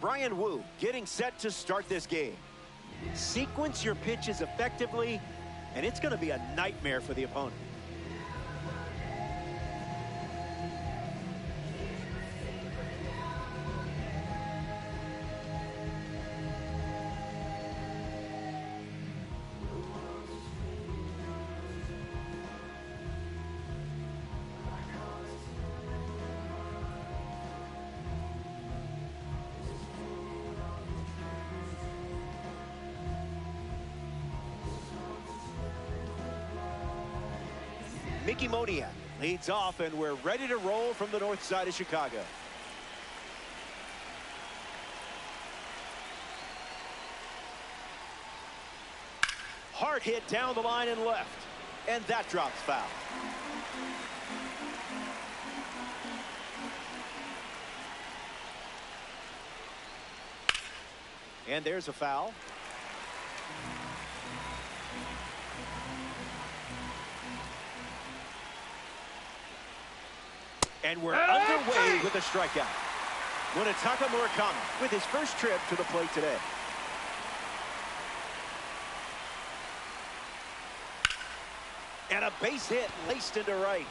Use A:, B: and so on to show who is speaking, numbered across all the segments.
A: Bryan Woo getting set to start this game. Sequence your pitches effectively, and it's going to be a nightmare for the opponent. Mickey Moniak leads off, and we're ready to roll from the north side of Chicago. Hard hit down the line and left, and that drops foul. And there's a foul. And we're underway with a strikeout. Munetaka Murakami with his first trip to the plate today. And a base hit laced into right.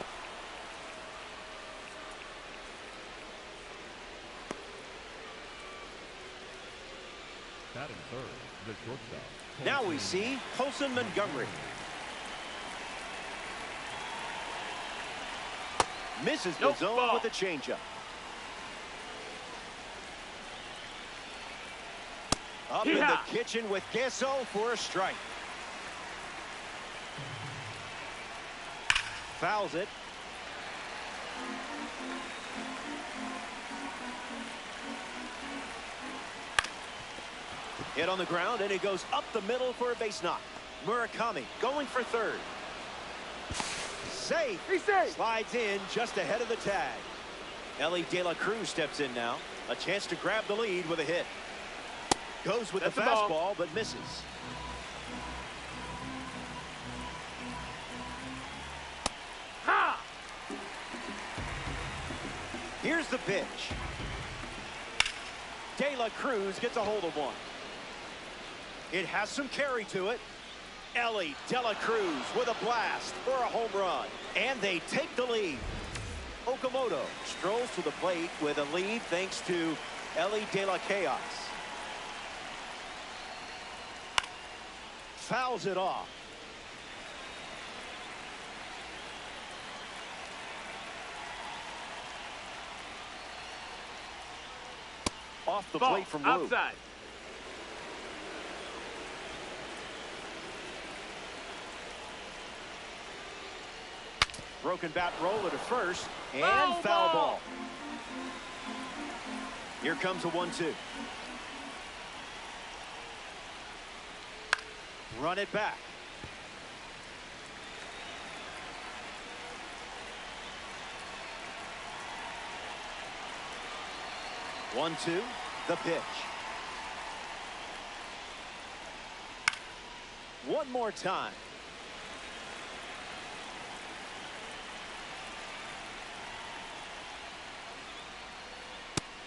B: Batting third, the shortstop.
A: Now we see Colson Montgomery. Misses the zone with a changeup. Up in the kitchen with Gesso for a strike. Fouls it. Hit on the ground, and it goes up the middle for a base knock. Murakami going for third. Safe. Slides in just ahead of the tag. Elly De La Cruz steps in now. A chance to grab the lead with a hit. Goes with the fastball, but misses. Ha! Here's the pitch. De La Cruz gets a hold of one. It has some carry to it. Elly De La Cruz with a blast for a home run. And they take the lead. Okamoto strolls to the plate with a lead thanks to Elly De La Chaos. Fouls it off. Off the plate from Woo.
C: Outside.
A: Broken bat roller to first, and foul ball. Here comes a 1-2. Run it back. One, two, the pitch. One more time.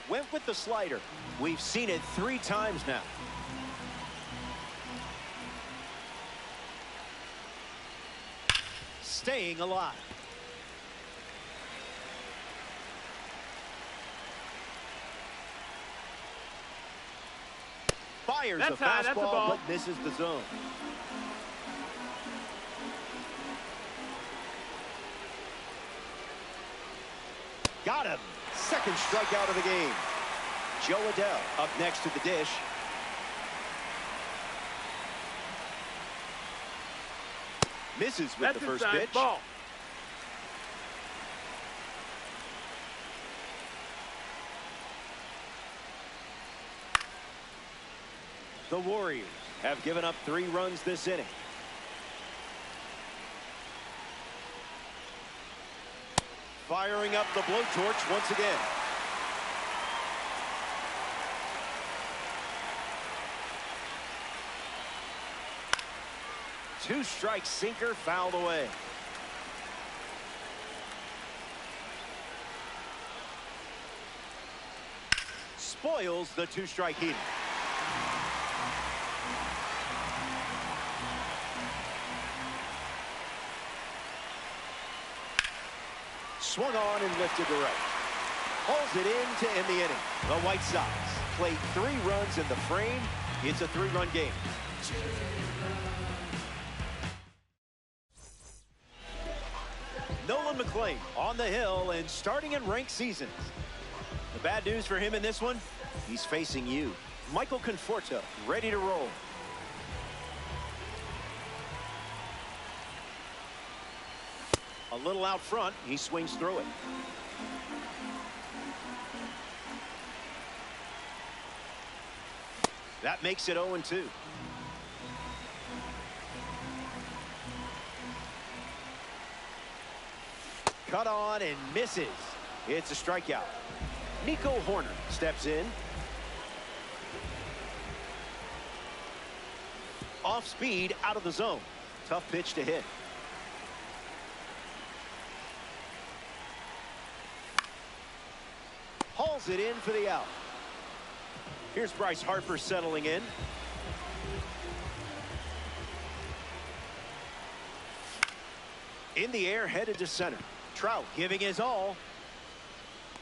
A: Went with the slider. We've seen it 3 times now. Staying alive. Fires a fastball, but misses the zone. Got him. Second strikeout of the game. Jo Adell up next to the dish. Misses with the first pitch.
C: Ball.
A: The Warriors have given up 3 runs this inning. Firing up the blowtorch once again. Two-strike sinker fouled away. spoils the two-strike heater. Swung on and lifted to right. Holds it in to end the inning. The White Sox play 3 runs in the frame. It's a 3-run game. Nolan McLean on the hill and starting in ranked seasons. The bad news for him in this one, he's facing you. Michael Conforto ready to roll. A little out front, he swings through it. That makes it 0-2. Cut on and misses. It's a strikeout. Nico Hoerner steps in. Off speed, out of the zone. Tough pitch to hit. Hauls it in for the out. Here's Bryce Harper settling in. In the air, headed to center. Trout giving his all.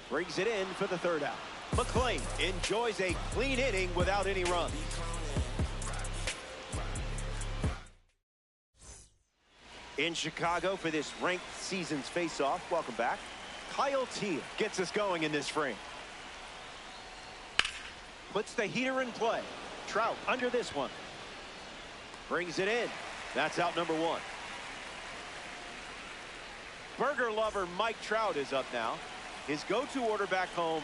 A: Brings it in for the 3rd out. McLean enjoys a clean inning without any runs. In Chicago for this ranked season's face-off. Welcome back. Kyle Teel gets us going in this frame. Puts the heater in play. Trout under this one. Brings it in. That's out number 1. Burger lover Mike Trout is up now. His go-to order back home,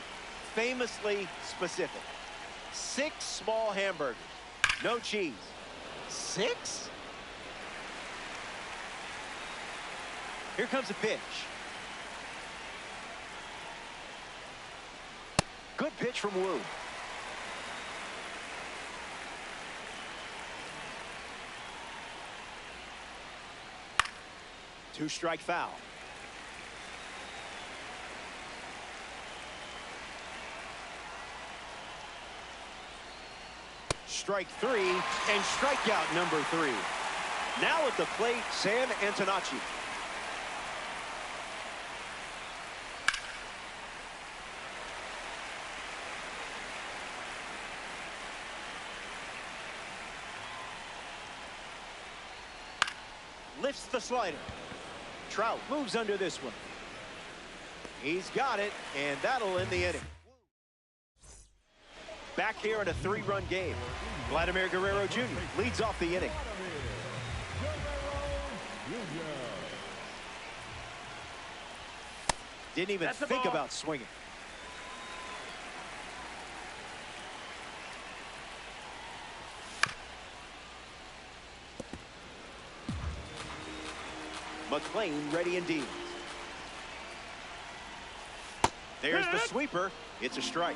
A: famously specific. 6 small hamburgers. No cheese. 6? Here comes a pitch. Good pitch from Wu. Two-strike foul. Strike 3 and strikeout number 3. Now at the plate, Sam Antonacci. Lifts the slider. Trout moves under this one. He's got it, and that'll end the inning. Back here in a 3-run game. Vladimir Guerrero Jr. leads off the inning. Didn't even think about swinging. McLean ready and deals. There's the sweeper. It's a strike.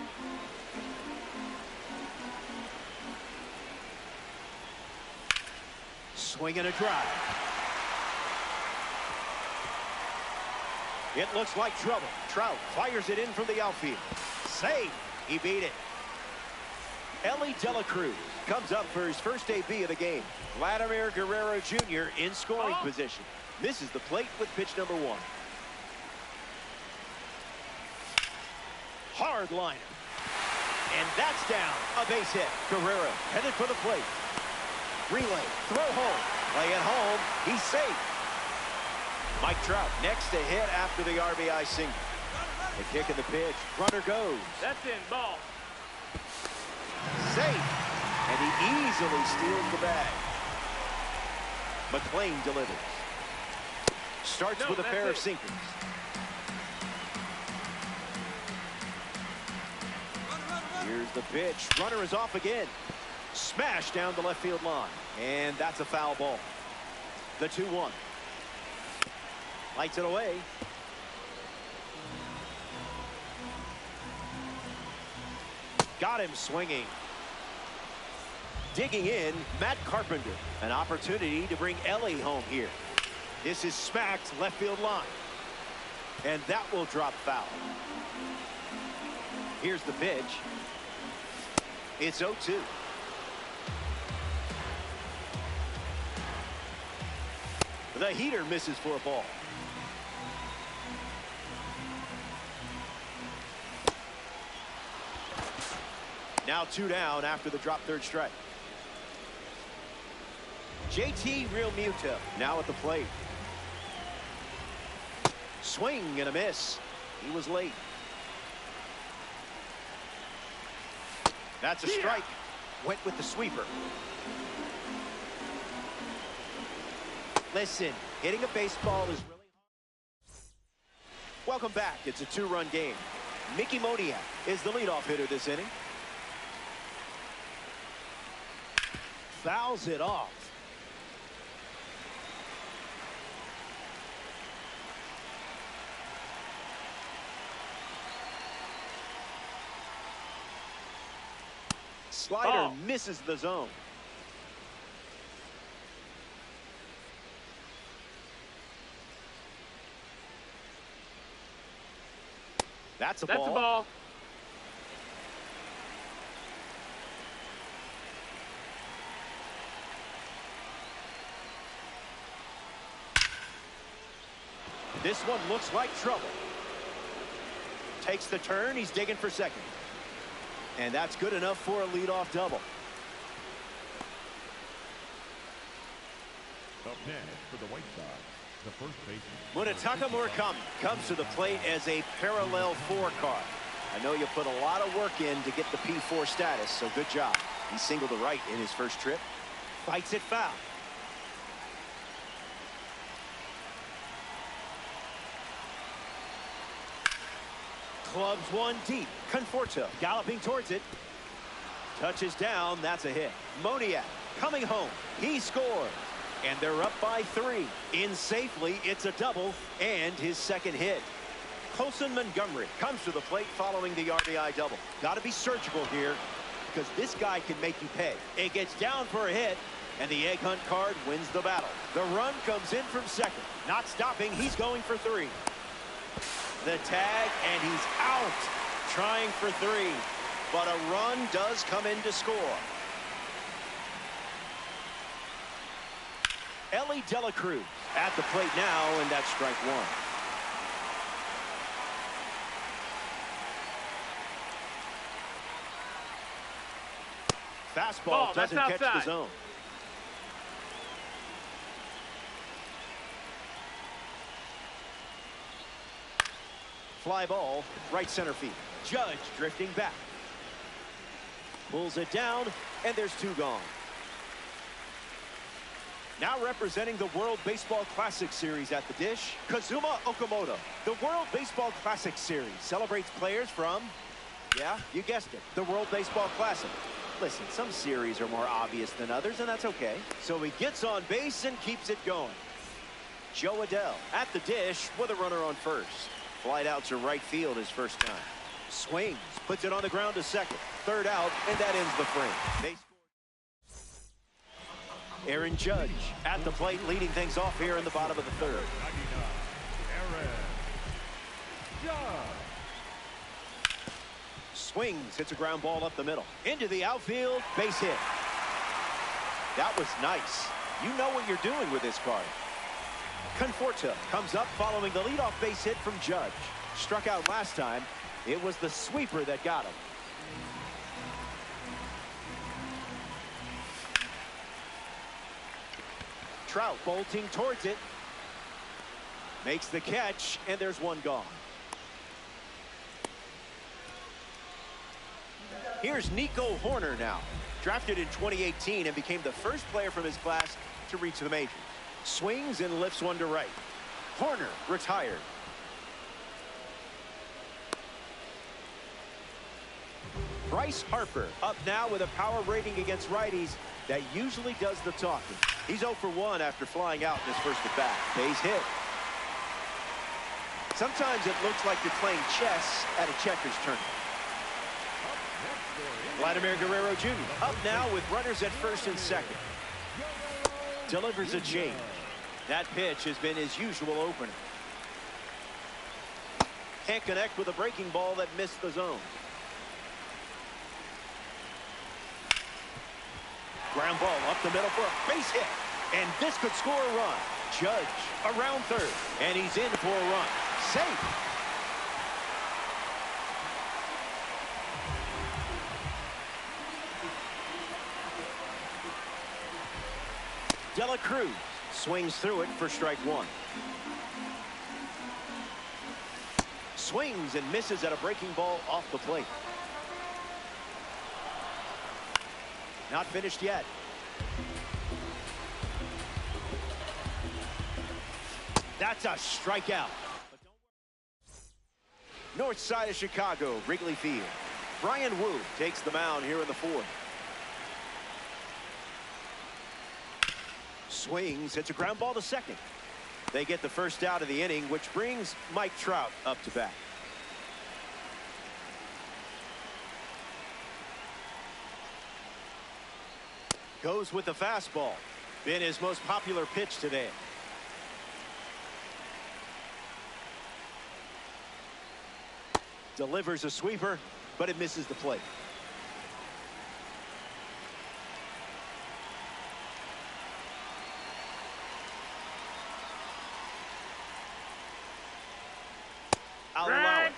A: Swing and a drive. It looks like trouble. Trout fires it in from the outfield. Safe. He beat it. Elly De La Cruz comes up for his first debut of the game. Vladimir Guerrero Jr. in scoring position. Misses the plate with pitch number 1. Hard liner. And that's down. A base hit. Guerrero headed for the plate. Relay. Throw home. Play at home. He's safe. Mike Trout next to hit after the RBI single. The kick and the pitch. Runner goes.
C: That's in. Ball.
A: Safe. And he easily steals the bag. McLean delivers. Starts with a pair of sinkers. Here's the pitch. Runner is off again. Smash down the left field line. And that's a foul ball. The 2-1. Lights it away. Got him swinging. Digging in, Matt Carpenter. An opportunity to bring Elly home here. This is smacked left field line. And that will drop foul. Here's the pitch. It's 0-2. The heater misses for a ball. Now 2 down after the drop third strike. JT Realmuto now at the plate. Swing and a miss. He was late. That's a strike. Went with the sweeper. Listen, hitting a baseball is really hard. Welcome back. It's a 2-run game. Mickey Moniak is the leadoff hitter this inning. Fouls it off. Slider misses the zone. That's a ball. This one looks like trouble. Takes the turn. He's digging for second. And that's good enough for a leadoff double.
B: Up next for the White Sox, the first baseman.
A: Munetaka Murakami comes to the plate as a parallel 4 card. I know you put a lot of work in to get the P4 status, so good job. He singled to right in his first trip. Fights it foul. Clubs one deep. Conforto galloping towards it. Touches down. That's a hit. Moniak coming home. He scored. And they're up by 3. In safely, it's a double and his second hit. Colson Montgomery comes to the plate following the RBI double. Got to be surgical here because this guy can make you pay. It gets down for a hit, and the egg hunt card wins the battle. The run comes in from second. Not stopping. He's going for 3. The tag, and he's out. Trying for 3. But a run does come in to score. Elly De La Cruz at the plate now, and that's strike 1. Fastball doesn't catch the zone. Fly ball, right center field. Judge drifting back. Pulls it down, and there's 2 gone. Now representing the World Baseball Classic Series at the dish, Kazuma Okamoto. The World Baseball Classic Series celebrates players from, yeah, you guessed it, the World Baseball Classic. Listen, some series are more obvious than others, and that's okay. So he gets on base and keeps it going. Jo Adell at the dish with a runner on first. Flight out to right field his first time. Swings, puts it on the ground to second. Third out, and that ends the frame. Aaron Judge at the plate, leading things off here in the bottom of the 3rd.
B: Aaron Judge.
A: Swings, hits a ground ball up the middle. Into the outfield, base hit. That was nice. You know what you're doing with this card. Conforto comes up following the leadoff base hit from Judge. Struck out last time. It was the sweeper that got him. Trout bolting towards it. Makes the catch, and there's 1 gone. Here's Nico Hoerner now. Drafted in 2018 and became the first player from his class to reach the majors. Swings and lifts one to right. Hoerner retired. Bryce Harper up now with a power rating against righties that usually does the talking. He's 0 for 1 after flying out in his first at bat. Base hit. Sometimes it looks like you're playing chess at a checkers tournament. Vladimir Guerrero Jr. up now with runners at first and second. Delivers a change. That pitch has been his usual opener. Can't connect with a breaking ball that missed the zone. Ground ball up the middle for a base hit. And this could score a run. Judge around third. And he's in for a run. Safe. Dela Cruz swings through it for strike one. Swings and misses at a breaking ball off the plate. Not finished yet. That's a strikeout. North side of Chicago, Wrigley Field. Bryan Woo takes the mound here in the fourth. Swings, hits a ground ball to second. They get the first out of the inning, which brings Mike Trout up to bat. Goes with the fastball. Been his most popular pitch today. Delivers a sweeper, but it misses the plate. I'll allow it.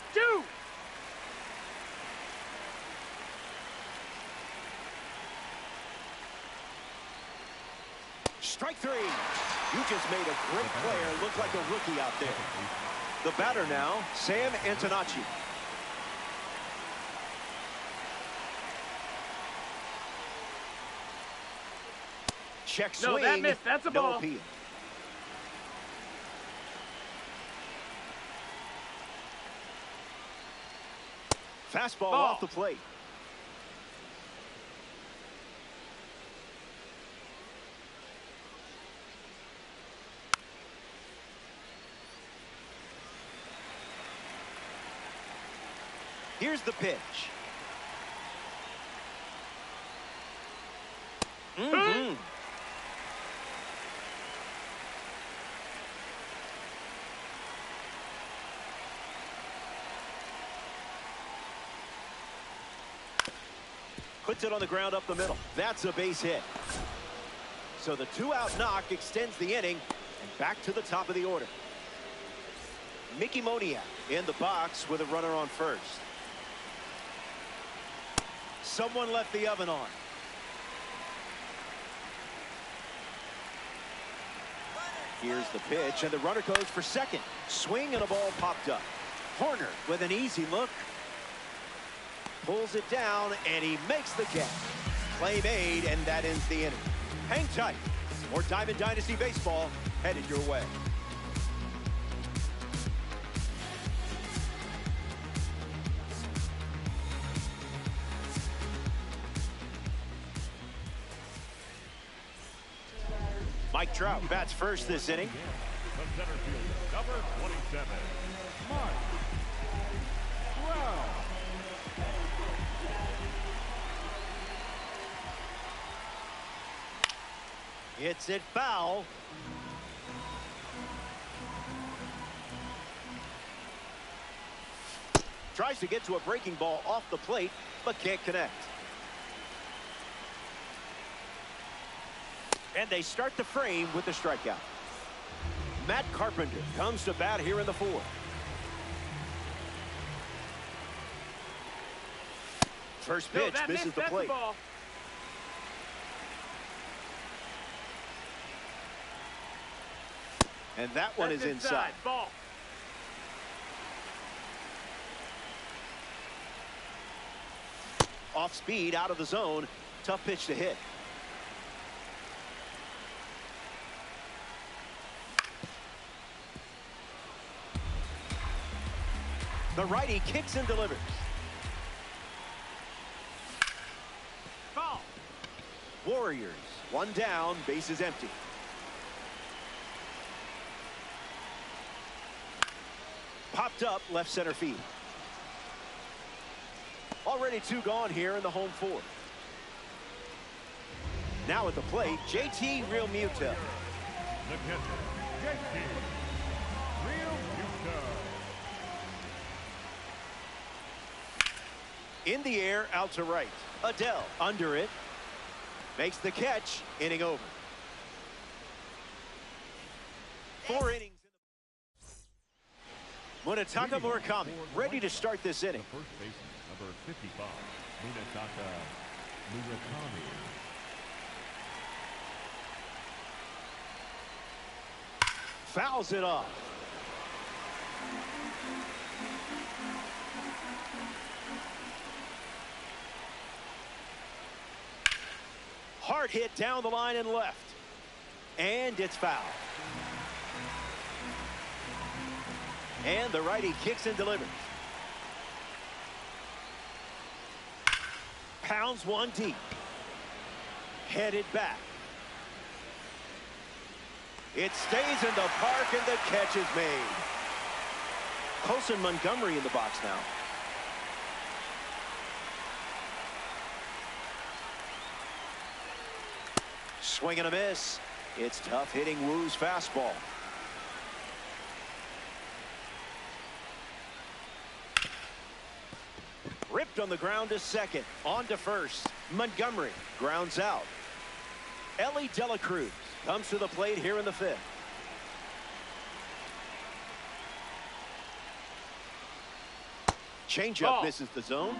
A: Strike three. You just made a great player look like a rookie out there. The batter now, Sam Antonacci. Check swing.
C: No, that missed. That's a ball.
A: No appeal. Fastball off the plate. Here's the pitch. Puts it on the ground up the middle. That's a base hit. So the two-out knock extends the inning and back to the top of the order. Mickey Moniak in the box with a runner on first. Someone left the oven on. Here's the pitch, and the runner goes for second. Swing and a ball popped up. Horner with an easy look. Pulls it down, and he makes the catch. Play made, and that ends the inning. Hang tight. More Diamond Dynasty baseball headed your way. Mike Trout bats first this inning.
B: The center fielder, number 27, Mike Trout.
A: Hits it foul. Tries to get to a breaking ball off the plate, but can't connect. And they start the frame with the strikeout. Matt Carpenter comes to bat here in the fourth. First pitch misses the plate. And that one is inside.
C: Ball.
A: Off speed, out of the zone. Tough pitch to hit. The righty kicks and delivers.
C: Ball.
A: Warriors, one down, bases empty. Popped up left center field. Already two gone here in the home fourth. Now at the plate, JT Realmuto.
B: The catcher, JT Realmuto.
A: In the air, out to right. Adele under it. Makes the catch. Inning over. 4 innings. Munetaka Murakami ready to start this inning.
B: The first baseman, number 55, Munetaka Murakami.
A: Fouls it off. Hard hit down the line and left. And it's foul. And the righty kicks and delivers. Pounds one deep. Headed back. It stays in the park and the catch is made. Colson Montgomery in the box now. Swing and a miss. It's tough hitting Wu's fastball. Ripped on the ground to second. On to first. Montgomery grounds out. Elly De La Cruz comes to the plate here in the 5th. Changeup misses the zone.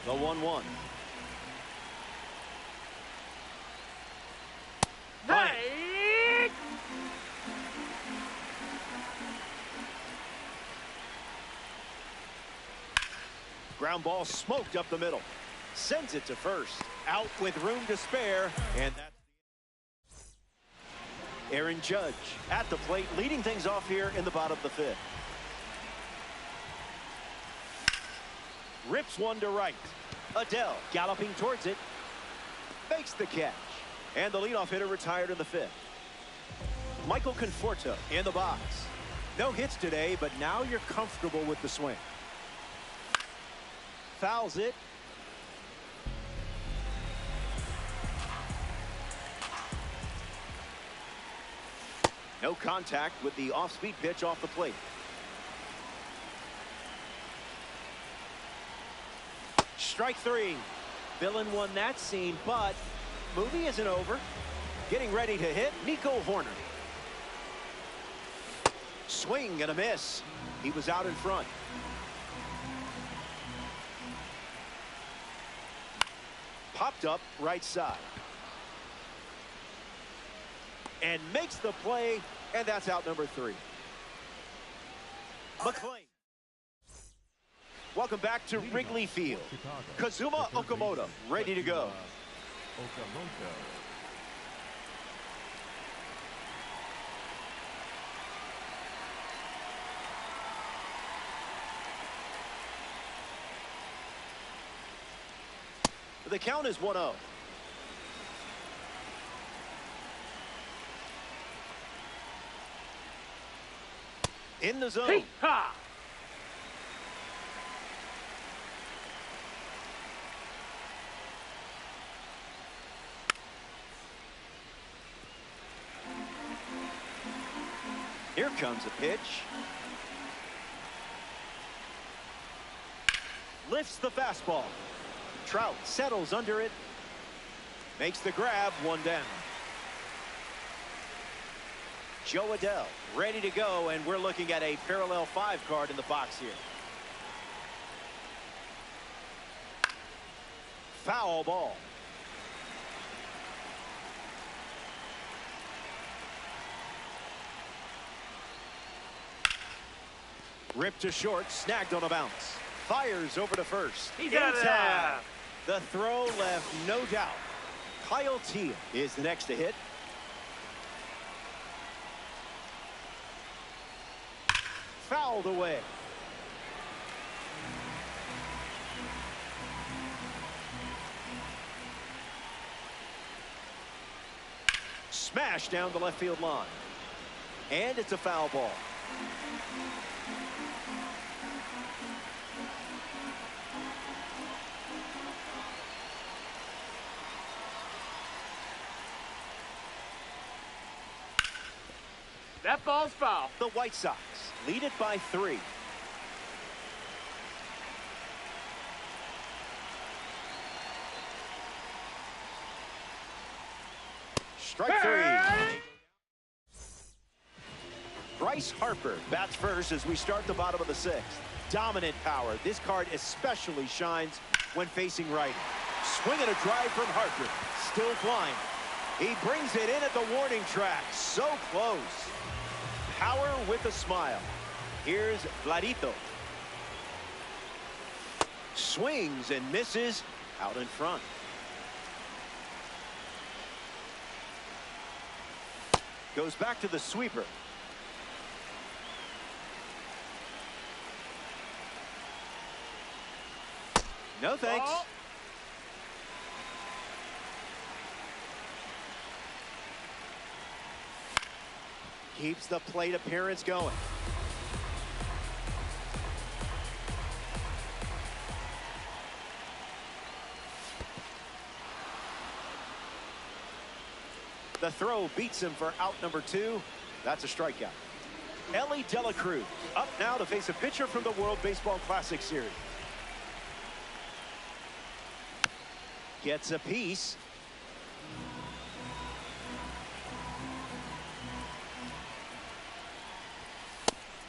A: The 1-1.
C: Hey!
A: Ground ball smoked up the middle. Sends it to first. Out with room to spare. And that's Aaron Judge at the plate, leading things off here in the bottom of the 5th. Rips one to right. Adell galloping towards it. Makes the catch. And the leadoff hitter retired in the 5th. Michael Conforto in the box. No hits today, but now you're comfortable with the swing. Fouls it. No contact with the off-speed pitch off the plate. Strike 3. Villain won that scene, but movie isn't over. Getting ready to hit Nico Hoerner. Swing and a miss. He was out in front. Popped up right side. And makes the play, and that's out number 3. McClain. Welcome back to Wrigley Field. Kazuma Okamoto ready to go. The count is 1-0. In the zone.
C: Ha!
A: Here comes a pitch. Lifts the fastball. Trout settles under it. Makes the grab, 1 down. Joe Adell ready to go, and we're looking at a parallel 5 card in the box here. Foul ball. Ripped to short, snagged on a bounce. Fires over to first.
C: He's out of there.
A: The throw left no doubt. Kyle Teel is the next to hit. Fouled away. Smash down the left field line. And it's a foul ball.
C: That ball's foul.
A: The White Sox lead it by 3. Strike 3. Bryce Harper bats first as we start the bottom of the 6th. Dominant power. This card especially shines when facing righty. Swinging a drive from Harper. Still flying. He brings it in at the warning track. So close. Power with a smile. Here's Vladito. Swings and misses out in front. Goes back to the sweeper. No thanks.
C: Ball.
A: Keeps the plate appearance going. The throw beats him for out number 2. That's a strikeout. Elly De La Cruz up now to face a pitcher from the World Baseball Classic Series. Gets a piece.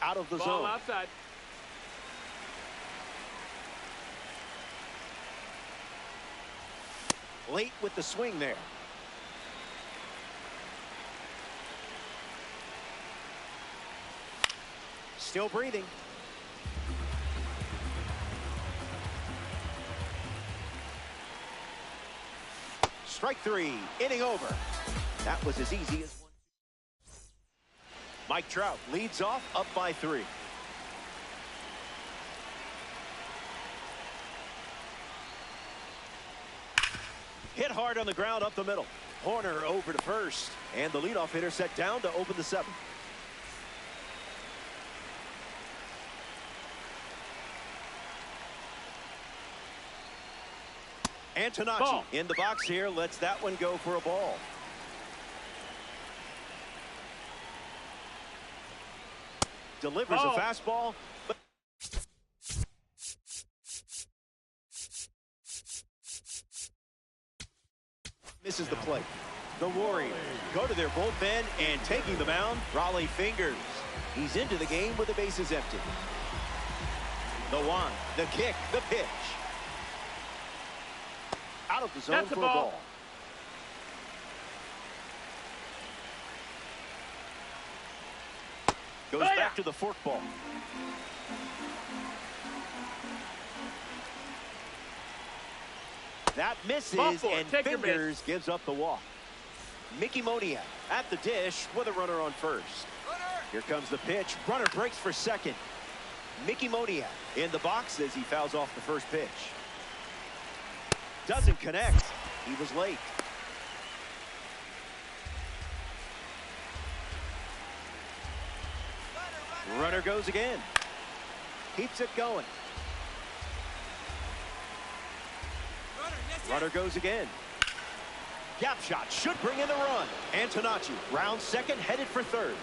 A: Out of the
C: Ball
A: zone.
C: outside.
A: Late with the swing there. Still breathing. Strike 3, inning over. That was as easy as one. Mike Trout leads off up by 3. Hit hard on the ground up the middle. Horner over to first. And the leadoff hitter set down to open the 7th. Antonacci
C: Ball.
A: in the box here, lets that one go for a ball. Delivers
C: Ball.
A: a fastball, but misses the plate. The Warriors go to their bullpen, and taking the mound, Rollie Fingers. He's into the game with the bases empty. The 1, the kick, the pitch. Out of the zone
C: That's
A: for
C: a
A: a
C: ball.
A: ball. Goes back to the forkball. That misses,
C: Ball four.
A: and
C: Take your
A: Fingers gives up the walk. Mickey Moniak at the dish with a runner on first. Here comes the pitch. Runner breaks for second. Mickey Moniak in the box as he fouls off the first pitch. Doesn't connect. He was late. Runner goes again. Keeps it going. Runner goes again. Gap shot should bring in the run. Antonacci round second, headed for third.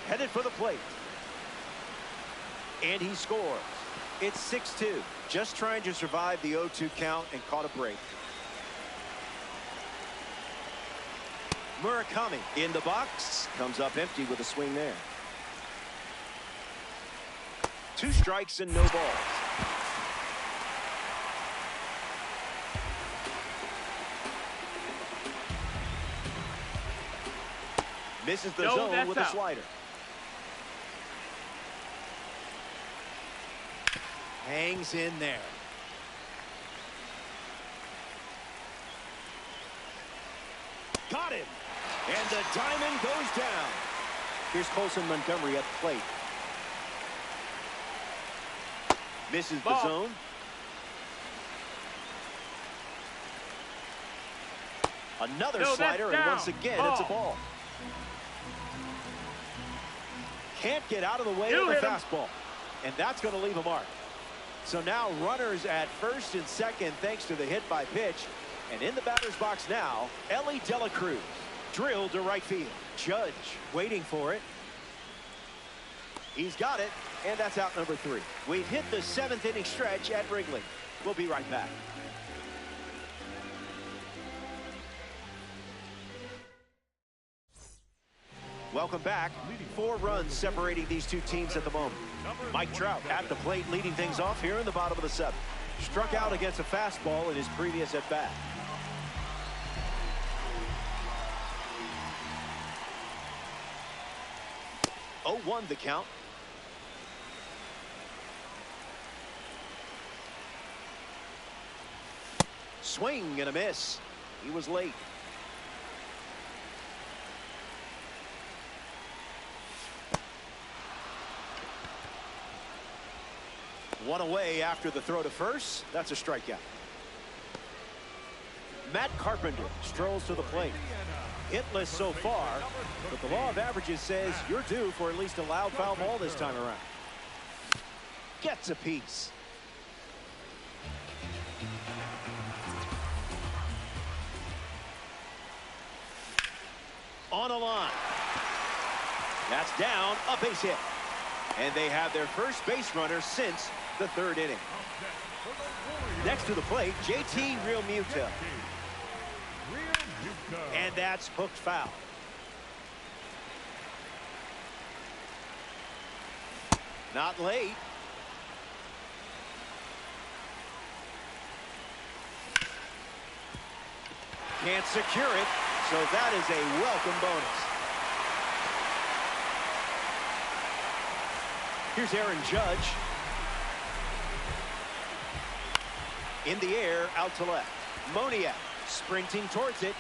A: Headed for the plate. And he scores. It's 6-2. Just trying to survive the 0-2 count and caught a break. Murakami in the box. Comes up empty with a swing there. 2 strikes and no balls. Misses the
C: No,
A: zone
C: that's
A: with a
C: out.
A: slider. Hangs in there. Got him. And the diamond goes down. Here's Colson Montgomery at the plate. Misses the
C: Ball.
A: zone. Another
C: No, that's
A: slider, and
C: down.
A: once again, it's a ball. Can't get out of the way
C: You
A: of the
C: hit him.
A: fastball. And that's going to leave a mark. So now runners at first and second thanks to the hit by pitch. And in the batter's box now, Elly De La Cruz. Drilled to right field. Judge waiting for it. He's got it, and that's out number 3. We've hit the 7th inning stretch at Wrigley. We'll be right back. Welcome back. 4 runs separating these two teams at the moment. Mike Trout at the plate leading things off here in the bottom of the 7th. Struck out against a fastball in his previous at-bat. Oh, 1 the count. Swing and a miss. He was late. One away after the throw to first. That's a strikeout. Matt Carpenter strolls to the plate. Hitless so far, but the law of averages says you're due for at least a loud foul ball this time around. Gets a piece. On a line. That's down, a base hit. And they have their first base runner since the 3rd inning. Next to the plate, JT Realmuto. And that's hooked foul. Not late. Can't secure it, so that is a welcome bonus. Here's Aaron Judge. In the air, out to left. Moniak sprinting towards it.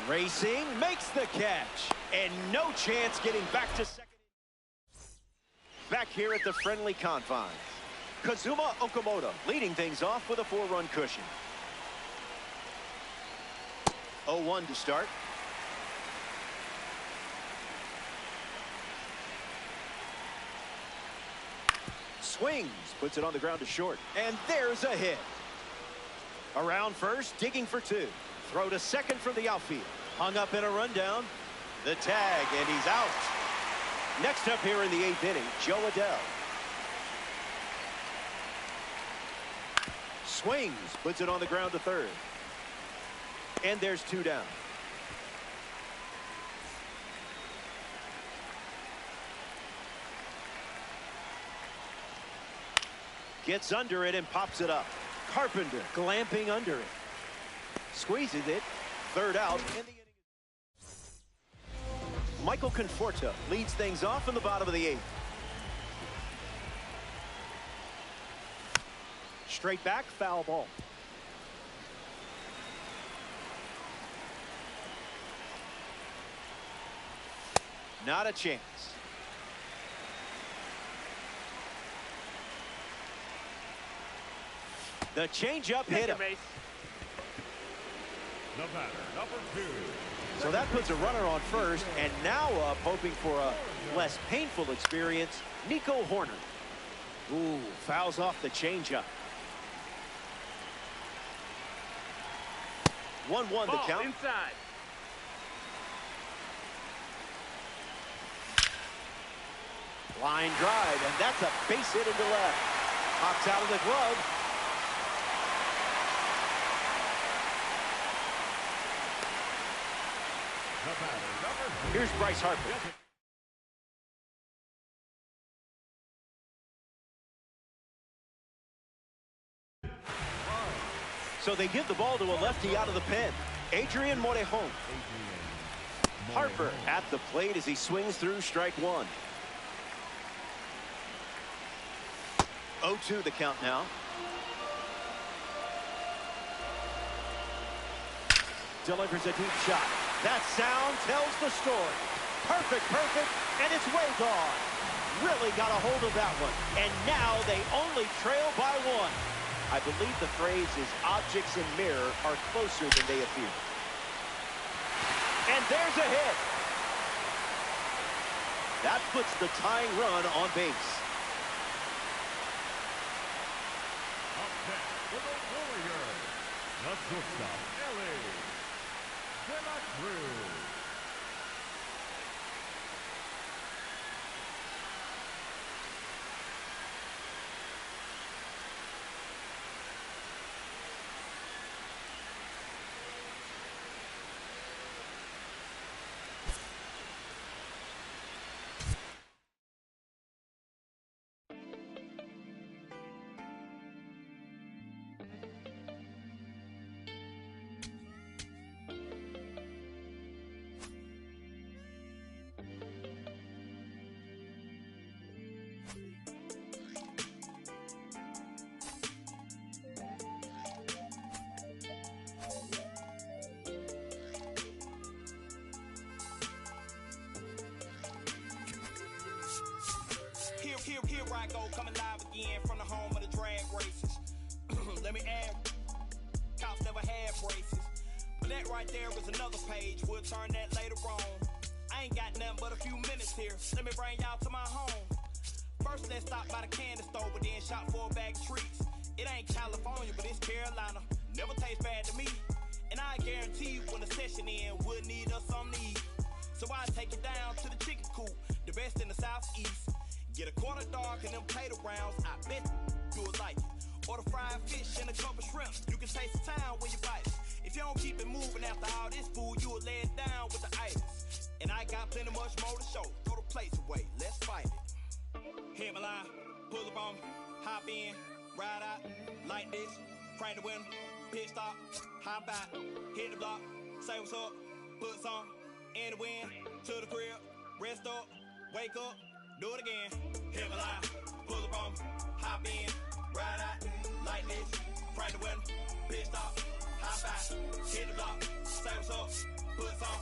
A: Racing, makes the catch. And no chance getting back to second. Back here at the friendly confines. Kazuma Okamoto leading things off with a 4-run cushion. 0-1 to start. Swings, puts it on the ground to short. And there's a hit. Around first, digging for 2. Throw to second from the outfield. Hung up in a rundown. The tag, and he's out. Next up here in the 8th inning, Joe Adell. Swings, puts it on the ground to third. And there's 2 down. Gets under it and pops it up. Carpenter glamping under it. Squeezes it. 3rd out. In the inning. Michael Conforto leads things off in the bottom of the 8th. Straight back, foul ball. Not a chance. The changeup hit him.
B: The batter, number 2.
A: So that puts a runner on first, and now up hoping for a less painful experience, Nico Hoerner. Ooh, fouls off the changeup. 1-1 the count.
C: Inside.
A: Line drive, and that's a base hit into left. Pops out of the glove. Here's Bryce Harper. So they give the ball to a lefty out of the pen. Adrian Morejon. Harper at the plate as he swings through strike 1. 0-2 the count now. Delivers a deep shot. That sound tells the story. Perfect, and it's way gone. Really got a hold of that one. And now they only trail by 1. I believe the phrase is objects in mirror are closer than they appear. And there's a hit. That puts the tying run on base.
B: Up next for the Warriors, the shortstop, Elly De La Cruz.
D: I go, coming live again from the home of the drag races. Let me add, cops never had braces. But that right there is another page, we'll turn that later on. I ain't got nothing but a few minutes here, let me bring y'all to my home. First let's stop by the candy store, but then shop for a bag of treats. It ain't California, but it's Carolina, never tastes bad to me. And I guarantee you when the session in, we'll need us some need. So I take it down to the chicken coop, the best in the southeast. Get a quarter dark and them potato rounds, I bet you'll like it. Order fried fish and a couple shrimps, you can taste the town when you bite it. If you don't keep it moving after all this food, you'll lay it down with the itis. And I got plenty much more to show, throw the plates away, let's fight it. Hit my line, pull up on me, hop in, ride out, like this, crank the window, pit stop, hop out, hit the block, say what's up, put some in the wind, to the crib, rest up, wake up, do it again. Hit my line, pull up on me, hop in, ride out, like this, crank the window, pit stop, hop out, hit the block, say what's up, put some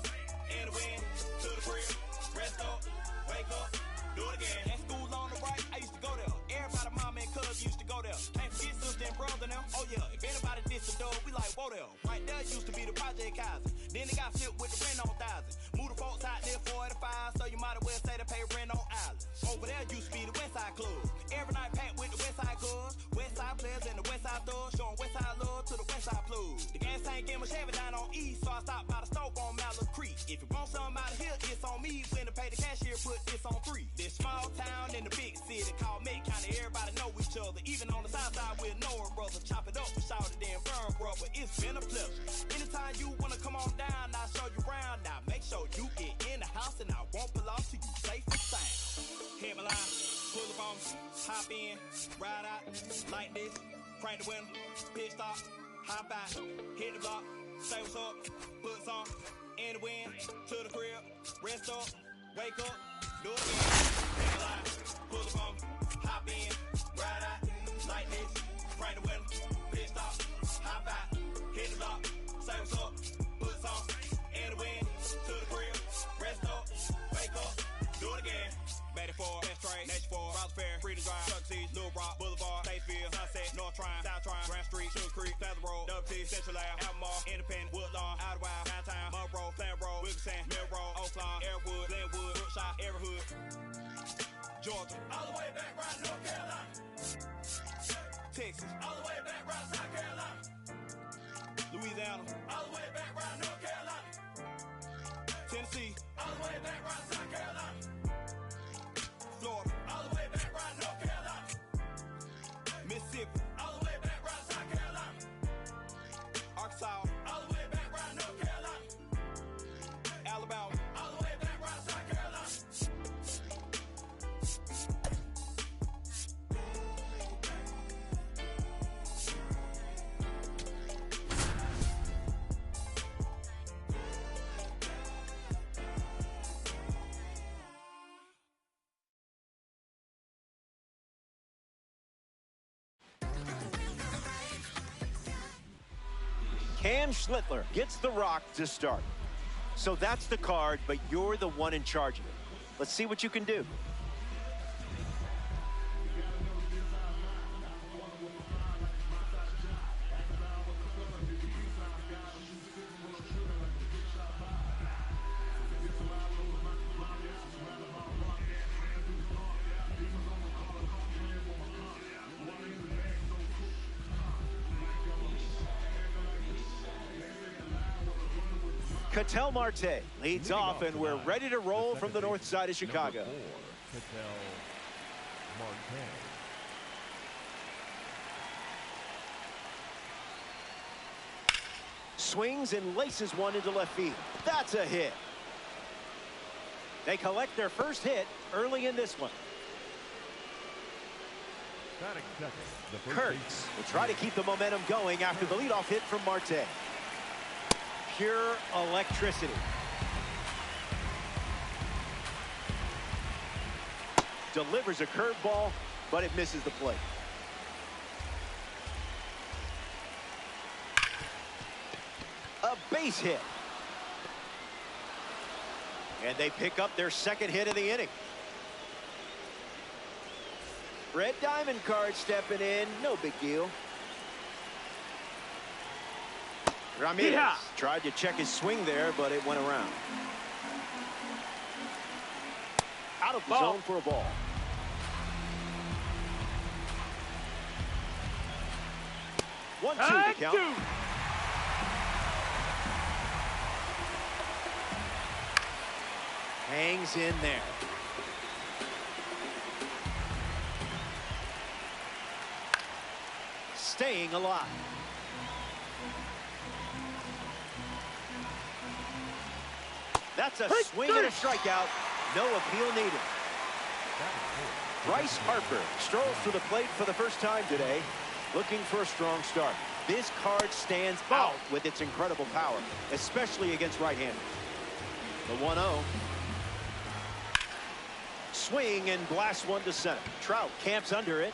D: in the wind, to the crib, rest up, wake up, do it again. At school on the right, I used to go there. Everybody, mama and cuz used to go there. Can't forget sister and brother now. Oh yeah, if anybody diss the dog, we like, whoa there. Right there used to be the Project Kaiser. Then it got flipped with the rent on 1,000. Moved the folks out near 45, so you might as well say they pay rent on island. Over there used to be the West Side Club. Every night packed with the West Side cuz. West Side players and the West Side thugs, showing West Side love to the West Side plugs. The gas tank in my Chevy down on East, so I stopped by the stove on Mallard Creek. If you want something out of here, it's on me. When to pay the cashier, put this on free. This small town in the big city called Met County, everybody know each other. Even on the south side, we'll know a brother. Chop it up, we shout it in burn, brother. It's been a pleasure. Anytime you wanna come on down, I'll show you around. Now make sure you get in the house and I won't belong to you safe and sound. Hit my line, pull up on me, hop in, ride out, like this, crank the window, pit stop, hop out, hit the block, say what's up, put some in the wind, to the crib, rest up, wake up, do it again. Hit my line, pull up on me, hop in, ride out, like this, crank the window, pit stop, hop out, hit the block, say what's up, put some in the wind, to the crib, rest up, wake up, do it again. Betty Ford, Best Trade, Nature Ford, Rouse Fair, Freedom Drive, Chuck C's, Little Rock, Boulevard, Statesville, Sunset, North Trine, South Trine, Grand Street, Sugar Creek, Pleasant Road, Double T, Central Ave, Albemarle, Independent, Woodlawn, Outer Wild, Downtown, Monroe, Plant Road, Wilkinson, Mill Road, Oaklawn, Airwood, Glenwood, Brookshire, every hood, Georgia, all the way back round North Carolina, Texas, all the way back round South Carolina, Louisiana, all the way back round North Carolina, Tennessee, all the way back round South Carolina, Florida, all the way back round North Carolina, Mississippi, all the way back round South Carolina, Arkansas, all the way back round North Carolina, Alabama, all the way back round South Carolina.
A: Cam Schlittler gets the rock to start. So that's the card, but you're the one in charge of it. Let's see what you can do. Ketel Marte leads off, and we're ready to roll from the north side of Chicago.
B: Number 4, Ketel Marte.
A: Swings and laces one into left field. That's a hit. They collect their first hit early in this one.
B: Batting second, the first
A: Kurtz will try to keep the momentum going after the leadoff hit from Marte. Pure electricity. Delivers a curveball, but it misses the plate. A base hit. And they pick up their second hit of the inning. Red diamond card stepping in. No big deal. Ramirez tried to check his swing there, but it went around. Out of the zone for a ball. One, two to count. Hangs in there. Staying alive. That's a swing and a strikeout. No appeal needed. Bryce Harper strolls to the plate for the first time today, looking for a strong start. This card stands out with its incredible power, especially against right-handers. The 1-0. Swing and blast one to center. Trout camps under it.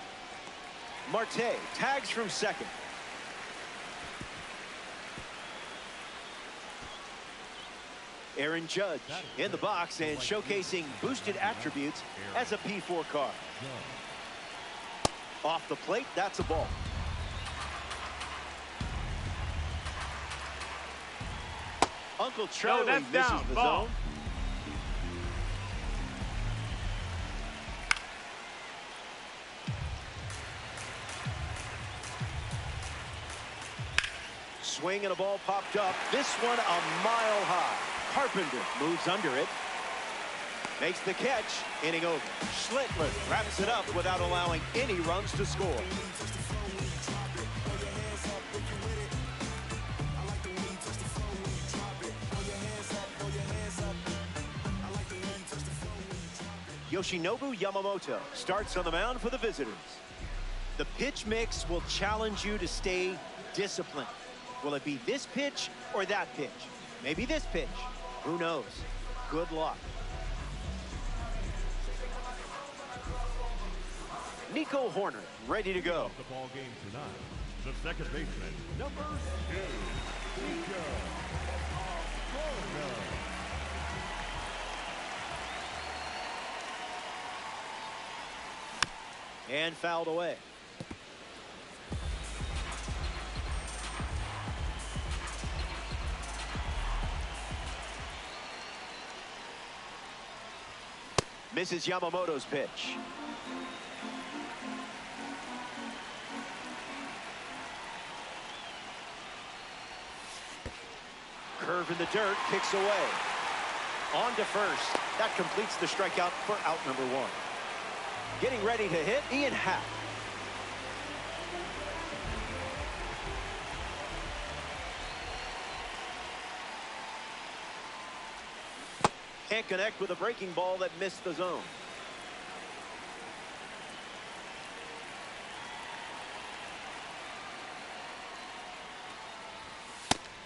A: Marte tags from second. Aaron Judge in the box and showcasing boosted attributes as a P4 card. Off the plate, that's a ball. Uncle Charlie misses the zone. Swing and a ball popped up. This one a mile high. Carpenter moves under it. Makes the catch. Inning over. Schlittler wraps it up without allowing any runs to score. Yoshinobu Yamamoto starts on the mound for the visitors. The pitch mix will challenge you to stay disciplined. Will it be this pitch or that pitch? Maybe this pitch. Who knows? Good luck. Nico Hoerner ready to go.
B: The ball game tonight. The second baseman, number 2, Nico Hoerner.
A: And fouled away. Misses Yamamoto's pitch. Curve in the dirt, kicks away. On to first. That completes the strikeout for out number 1. Getting ready to hit, Ian Happ. Can't connect with a breaking ball that missed the zone.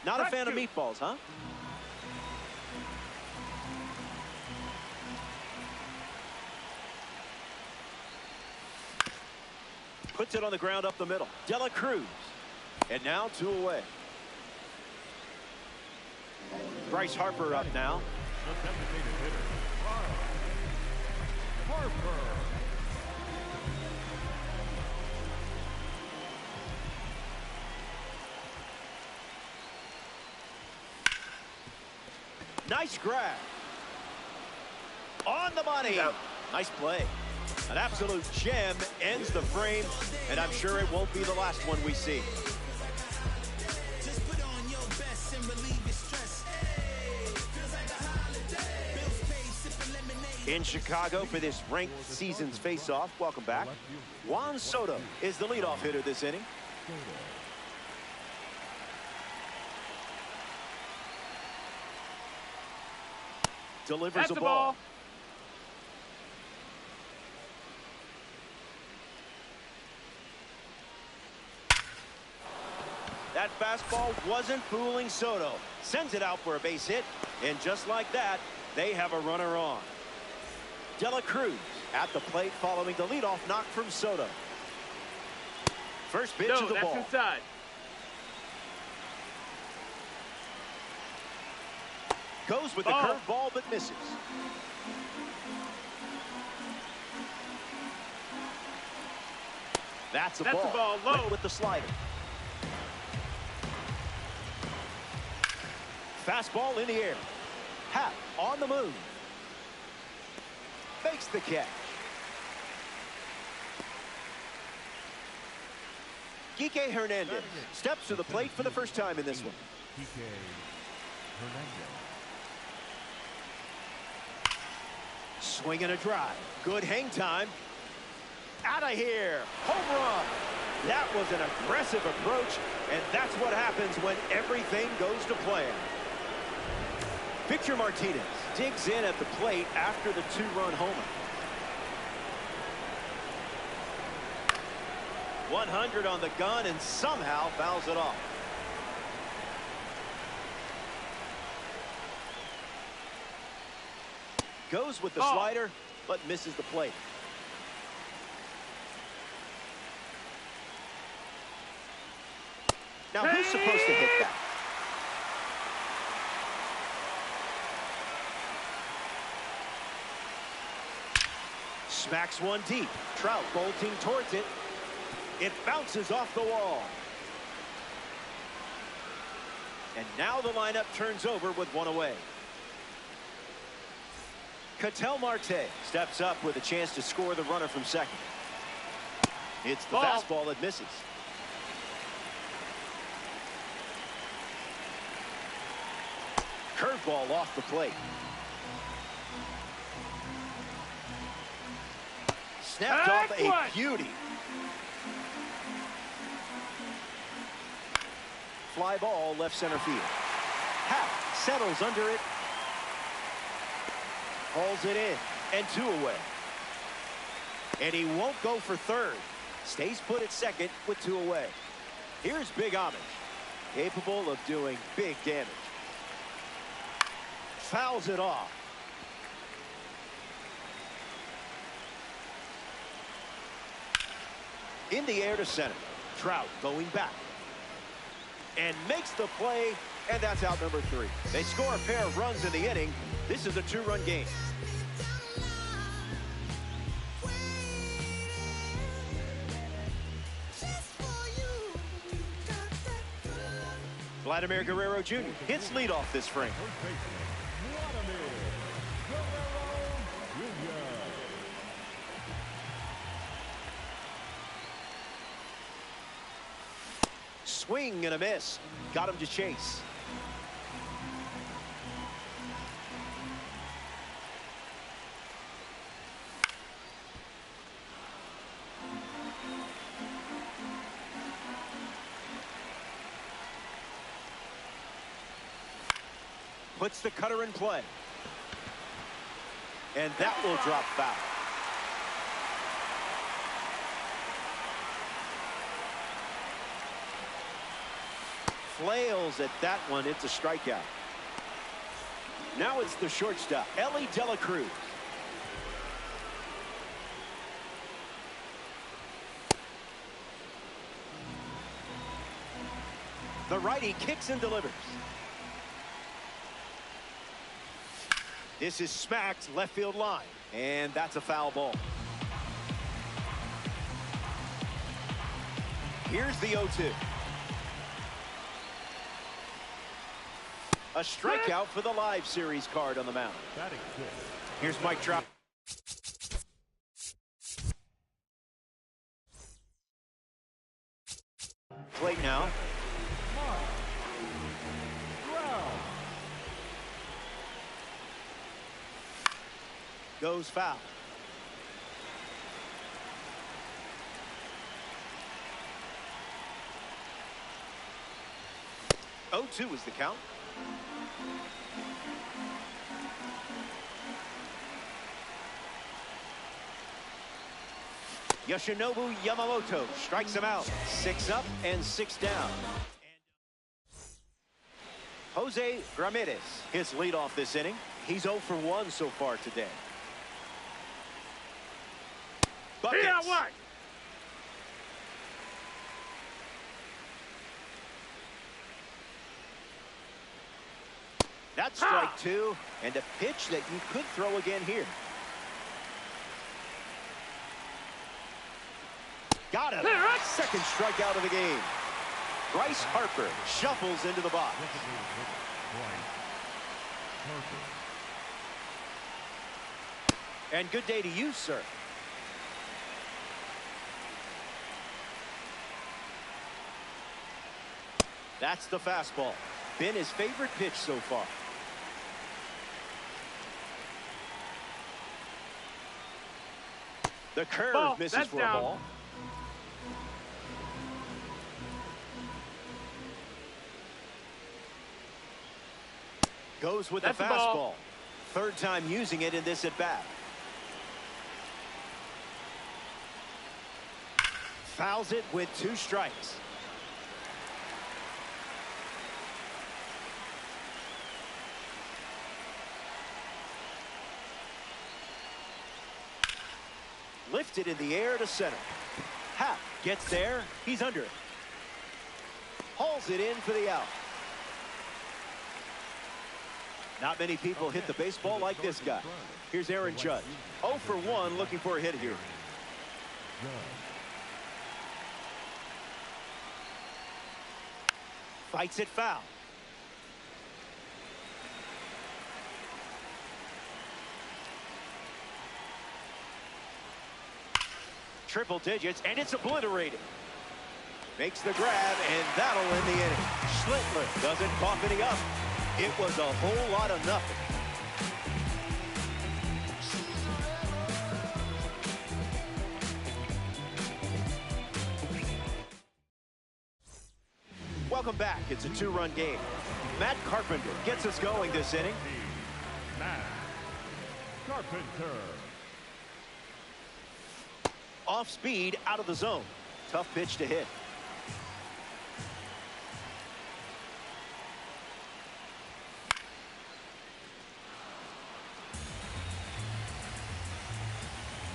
A: Not a fan of meatballs, huh? Puts it on the ground up the middle. De La Cruz. And now 2 away. Bryce Harper up now.
B: The designated hitter, Harper.
A: Nice grab. On the money. Nice play. An absolute gem ends the frame, and I'm sure it won't be the last one we see. In Chicago for this ranked season's face-off, welcome back. Juan Soto is the leadoff hitter this inning. Delivers a ball. That fastball wasn't fooling Soto. Sends it out for a base hit, and just like that, they have a runner on. De La Cruz at the plate following the leadoff knock from Soto. First pitch of the ball.
C: Inside.
A: Goes with the curveball but misses. That's a
C: That's
A: ball.
C: a ball low.
A: Went with the slider. Fastball in the air. Happ on the move. Makes the catch. Kike Hernandez steps to the plate for the first time in this one.
B: Kike Hernandez.
A: Swing and a drive. Good hang time. Out of here. Home run. That was an aggressive approach, and that's what happens when everything goes to plan. Victor Martinez digs in at the plate after the two-run homer. 100 on the gun and somehow fouls it off. Goes with the slider, but misses the plate. Now, who's supposed to hit that? Smacks one deep. Trout bolting towards it. It bounces off the wall. And now the lineup turns over with one away. Ketel Marte steps up with a chance to score the runner from second. It's the fastball that misses. Curveball off the plate. Snapped off a beauty. Fly ball left center field. Happ settles under it. Hauls it in. And two away. And he won't go for third. Stays put at second with two away. Here's Big Amish. Capable of doing big damage. Fouls it off. In the air to center. Trout going back. And makes the play, and that's out number 3. They score a pair of runs in the inning. This is a two-run game. Vladimir Guerrero Jr. hits leadoff this frame.
B: First baseman, Vladimir Guerrero Jr.
A: Swing and a miss. Got him to chase. Puts the cutter in play. And that will drop foul. Flails at that one. It's a strikeout. Now it's the shortstop, Elly De La Cruz. The righty kicks and delivers. This is smacked left field line, and that's a foul ball. Here's the 0-2. A strikeout for the live series card on the mound.
B: Batting fifth.
A: Here's Mike Trout. Plate now. Goes foul. Oh, 2 is the count. Yoshinobu Yamamoto strikes him out. 6 up and 6 down. Jose Ramirez hits leadoff this inning. He's 0 for 1 so far today. Buckets.
C: what?
A: That's strike 2, and a pitch that you could throw again here. Got him. Second strikeout of the game. Bryce Harper shuffles into the box. And good day to you, sir. That's the fastball. Been his favorite pitch so far. The curve misses for a ball. Goes with the fastball. Third time using it in this at bat. Fouls it with 2 strikes. Lifted in the air to center. Happ gets there. He's under it. Hauls it in for the out. Not many people hit the baseball like this guy. Here's Aaron Judge. 0 for 1, looking for a hit here. Fights it foul. Triple digits, and it's obliterated. Makes the grab, and that'll end the inning. Schlittler doesn't cough any up. It was a whole lot of nothing. Welcome back. It's a 2-run game. Matt Carpenter gets us going this inning.
B: Matt Carpenter.
A: Off speed, out of the zone. Tough pitch to hit.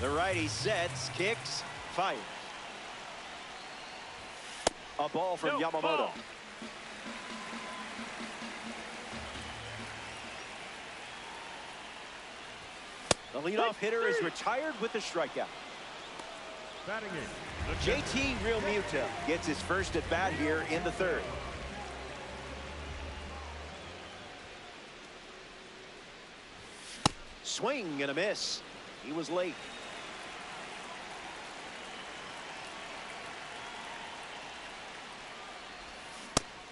A: The righty sets, kicks, fires. A ball from Yamamoto.
C: Ball.
A: The leadoff hitter is retired with a strikeout.
B: Batting in.
A: JT Realmuto gets his first at bat here in the 3rd. Swing and a miss. He was late.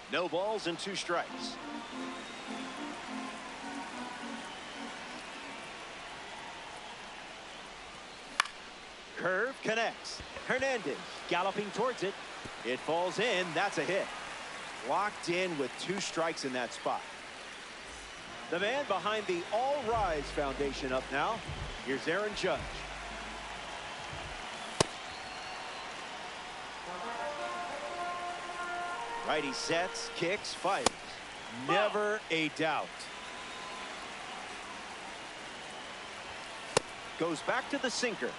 A: No balls and 2 strikes. Curve connects. Hernandez galloping towards it. It falls in. That's a hit. Locked in with 2 strikes in that spot. The man behind the All Rise Foundation up now. Here's Aaron Judge. Righty sets, kicks, fires. Never a doubt. Goes back to the sinker.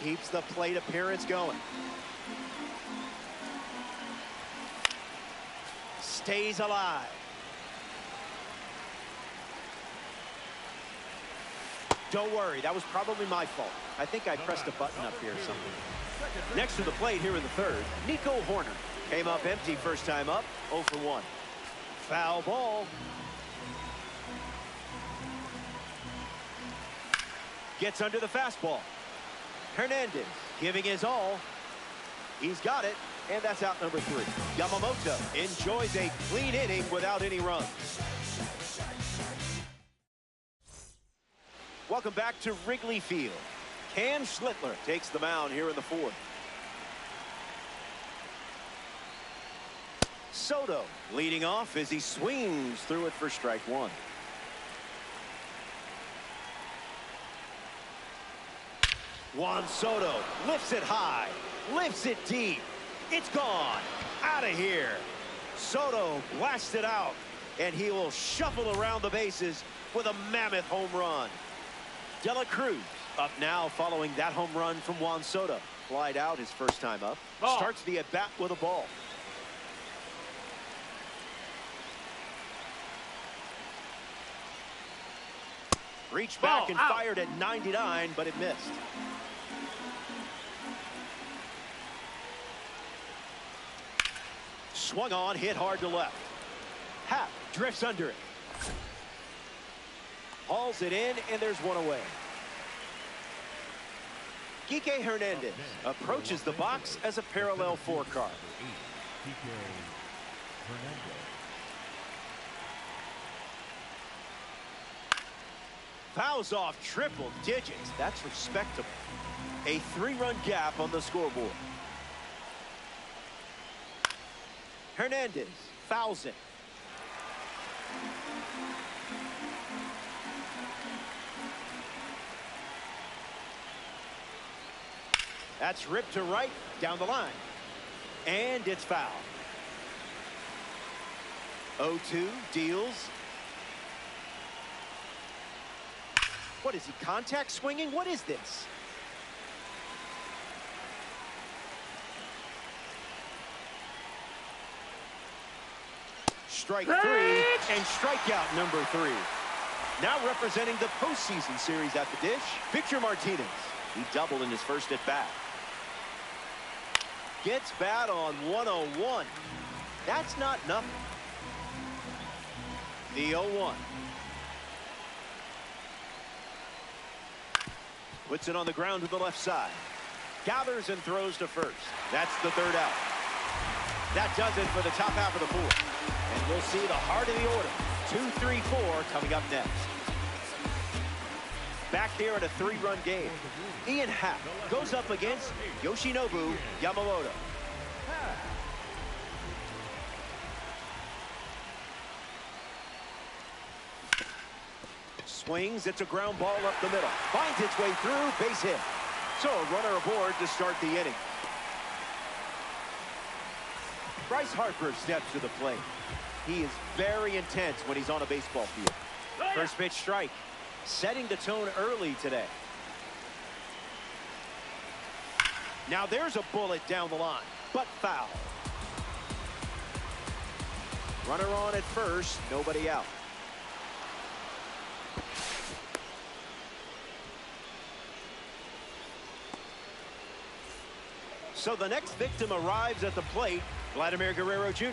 A: Keeps the plate appearance going. Stays alive. Don't worry, that was probably my fault. I think I pressed a button up here or something. Next to the plate here in the 3rd, Nico Hoerner. Came up empty first time up, 0 for 1. Foul ball. Gets under the fastball. Hernandez giving his all. He's got it, and that's out number 3. Yamamoto enjoys a clean inning without any runs. Welcome back to Wrigley Field. Cam Schlittler takes the mound here in the 4th. Soto leading off as he swings through it for strike 1. Juan Soto lifts it high, lifts it deep. It's gone. Out of here. Soto blasted out, and he will shuffle around the bases with a mammoth home run. De La Cruz up now following that home run from Juan Soto. Flied out his first time up.
C: Ball.
A: Starts the at-bat with a ball. Reached back
C: Ball
A: and
C: out.
A: fired at 99, but it missed. Swung on, hit hard to left. Happ drifts under it. Hauls it in, and there's one away. Kike Hernandez approaches the box as a parallel 4 card.
B: Kike Hernandez.
A: Fouls off triple digits. That's respectable. A 3-run gap on the scoreboard. Hernandez fouls it. That's ripped to right down the line. And it's foul. 0-2 deals. What is he, contact swinging? What is this? Strike 3 and strikeout number 3. Now representing the postseason series at the dish, Victor Martinez. He doubled in his first at bat. Gets bat on 101. That's not nothing. The 0-1. Puts it on the ground to the left side. Gathers and throws to first. That's the 3rd out. That does it for the top half of the 4th. And we'll see the heart of the order. 2, 3, 4 coming up next. Back here in a 3-run game. Ian Happ goes up against Yoshinobu Yamamoto. Swings, it's a ground ball up the middle. Finds its way through, base hit. So a runner aboard to start the inning. Bryce Harper steps to the plate. He is very intense when he's on a baseball field. First pitch strike. Setting the tone early today. Now there's a bullet down the line, but foul. Runner on at first, nobody out. So the next victim arrives at the plate, Vladimir Guerrero Jr.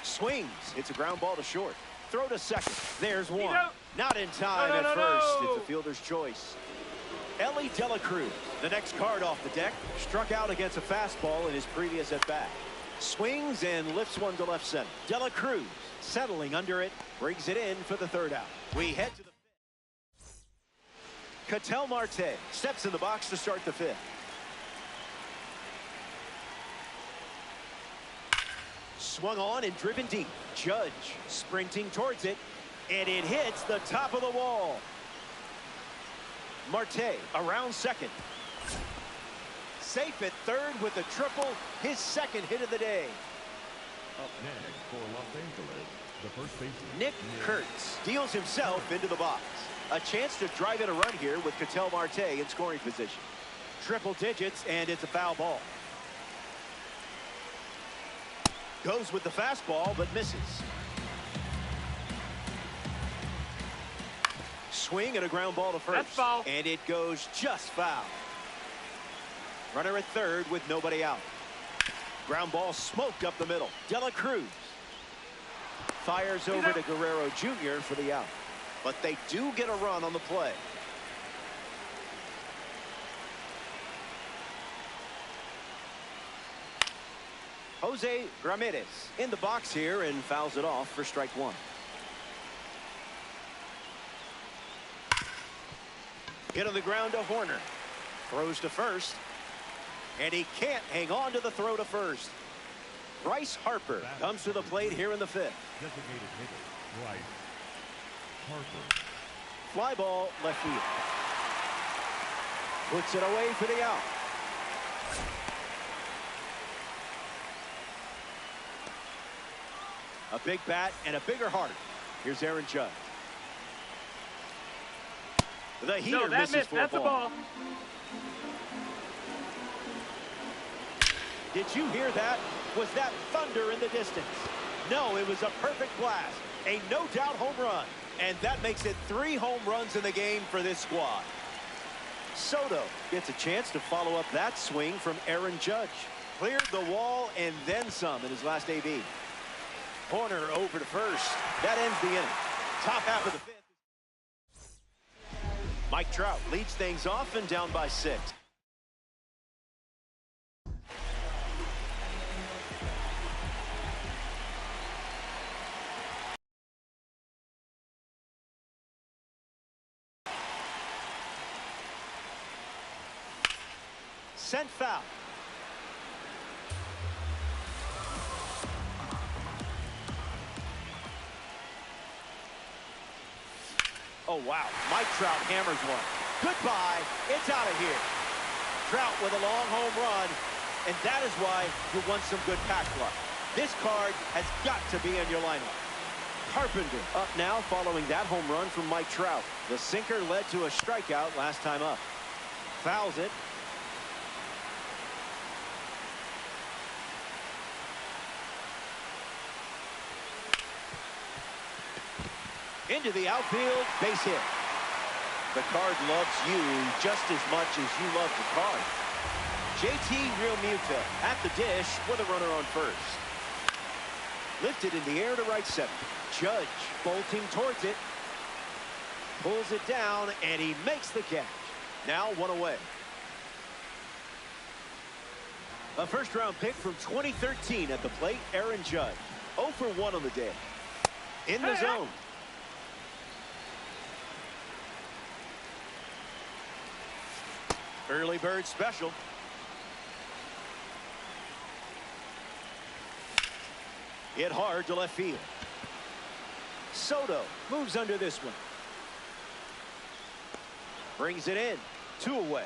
A: Swings. It's a ground ball to short. Throw to second. There's one. Not in time at first. It's a fielder's choice. Elly De La Cruz, the next card off the deck, struck out against a fastball in his previous at-bat. Swings and lifts one to left center. De La Cruz settling under it, brings it in for the 3rd out. We head to the 5th. Ketel Marte steps in the box to start the 5th. Swung on and driven deep. Judge sprinting towards it, and it hits the top of the wall. Marte around second. Safe at 3rd with a triple, his 2nd hit of the day.
B: Up next for Los Angeles, the first baseman,
A: Nick Kurtz deals himself into the box. A chance to drive in a run here with Ketel Marte in scoring position. Triple digits, and it's a foul ball. Goes with the fastball, but misses. Swing and a ground ball to first.
C: That's foul.
A: And it goes just foul. Runner at 3rd with nobody out. Ground ball smoked up the middle. De La Cruz fires over to Guerrero Jr. for the out. But they do get a run on the play. Jose Ramirez in the box here and fouls it off for strike 1. Hit on the ground to Horner. Throws to first. And he can't hang on to the throw to first. Bryce Harper comes to the plate here in the 5th.
B: designated hitter, Bryce Harper.
A: Fly ball left field. Puts it away for the out. A big bat and a bigger heart. Here's Aaron Judge. The heater
C: No, that
A: misses
C: missed.
A: for
C: That's
A: a
C: a
A: ball.
C: ball.
A: Did you hear that? Was that thunder in the distance? No, it was a perfect blast. A no-doubt home run. And that makes it 3 home runs in the game for this squad. Soto gets a chance to follow up that swing from Aaron Judge. Cleared the wall and then some in his last AB. Horner over to first. That ends the inning. Top half of the 5th. Mike Trout leads things off and down by 6. Sent foul. Oh, wow. Mike Trout hammers one. Goodbye. It's out of here. Trout with a long home run, and that is why you want some good pack luck. This card has got to be in your lineup. Carpenter up now following that home run from Mike Trout. The sinker led to a strikeout last time up. Fouls it. Into the outfield, base hit. The card loves you just as much as you love the card. JT Realmuto at the dish with a runner on first. Lifted in the air to right center. Judge bolting towards it. Pulls it down, and he makes the catch. Now 1 away. A first-round pick from 2013 at the plate, Aaron Judge. 0 for 1 on the day. In the zone. Early bird special. Hit hard to left field. Soto moves under this one. Brings it in. 2 away.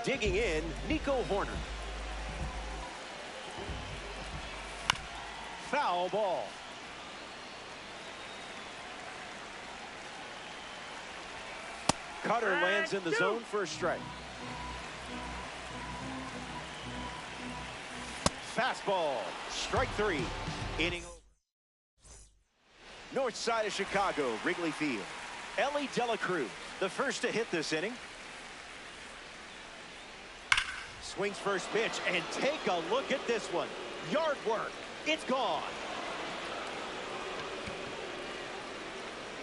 A: Digging in, Nico Horner. Foul ball. Cutter lands in the zone for a strike. Fastball. Strike 3. Inning over. North side of Chicago, Wrigley Field. Elly De La Cruz, the first to hit this inning. Swings first pitch, and take a look at this one. Yard work. It's gone.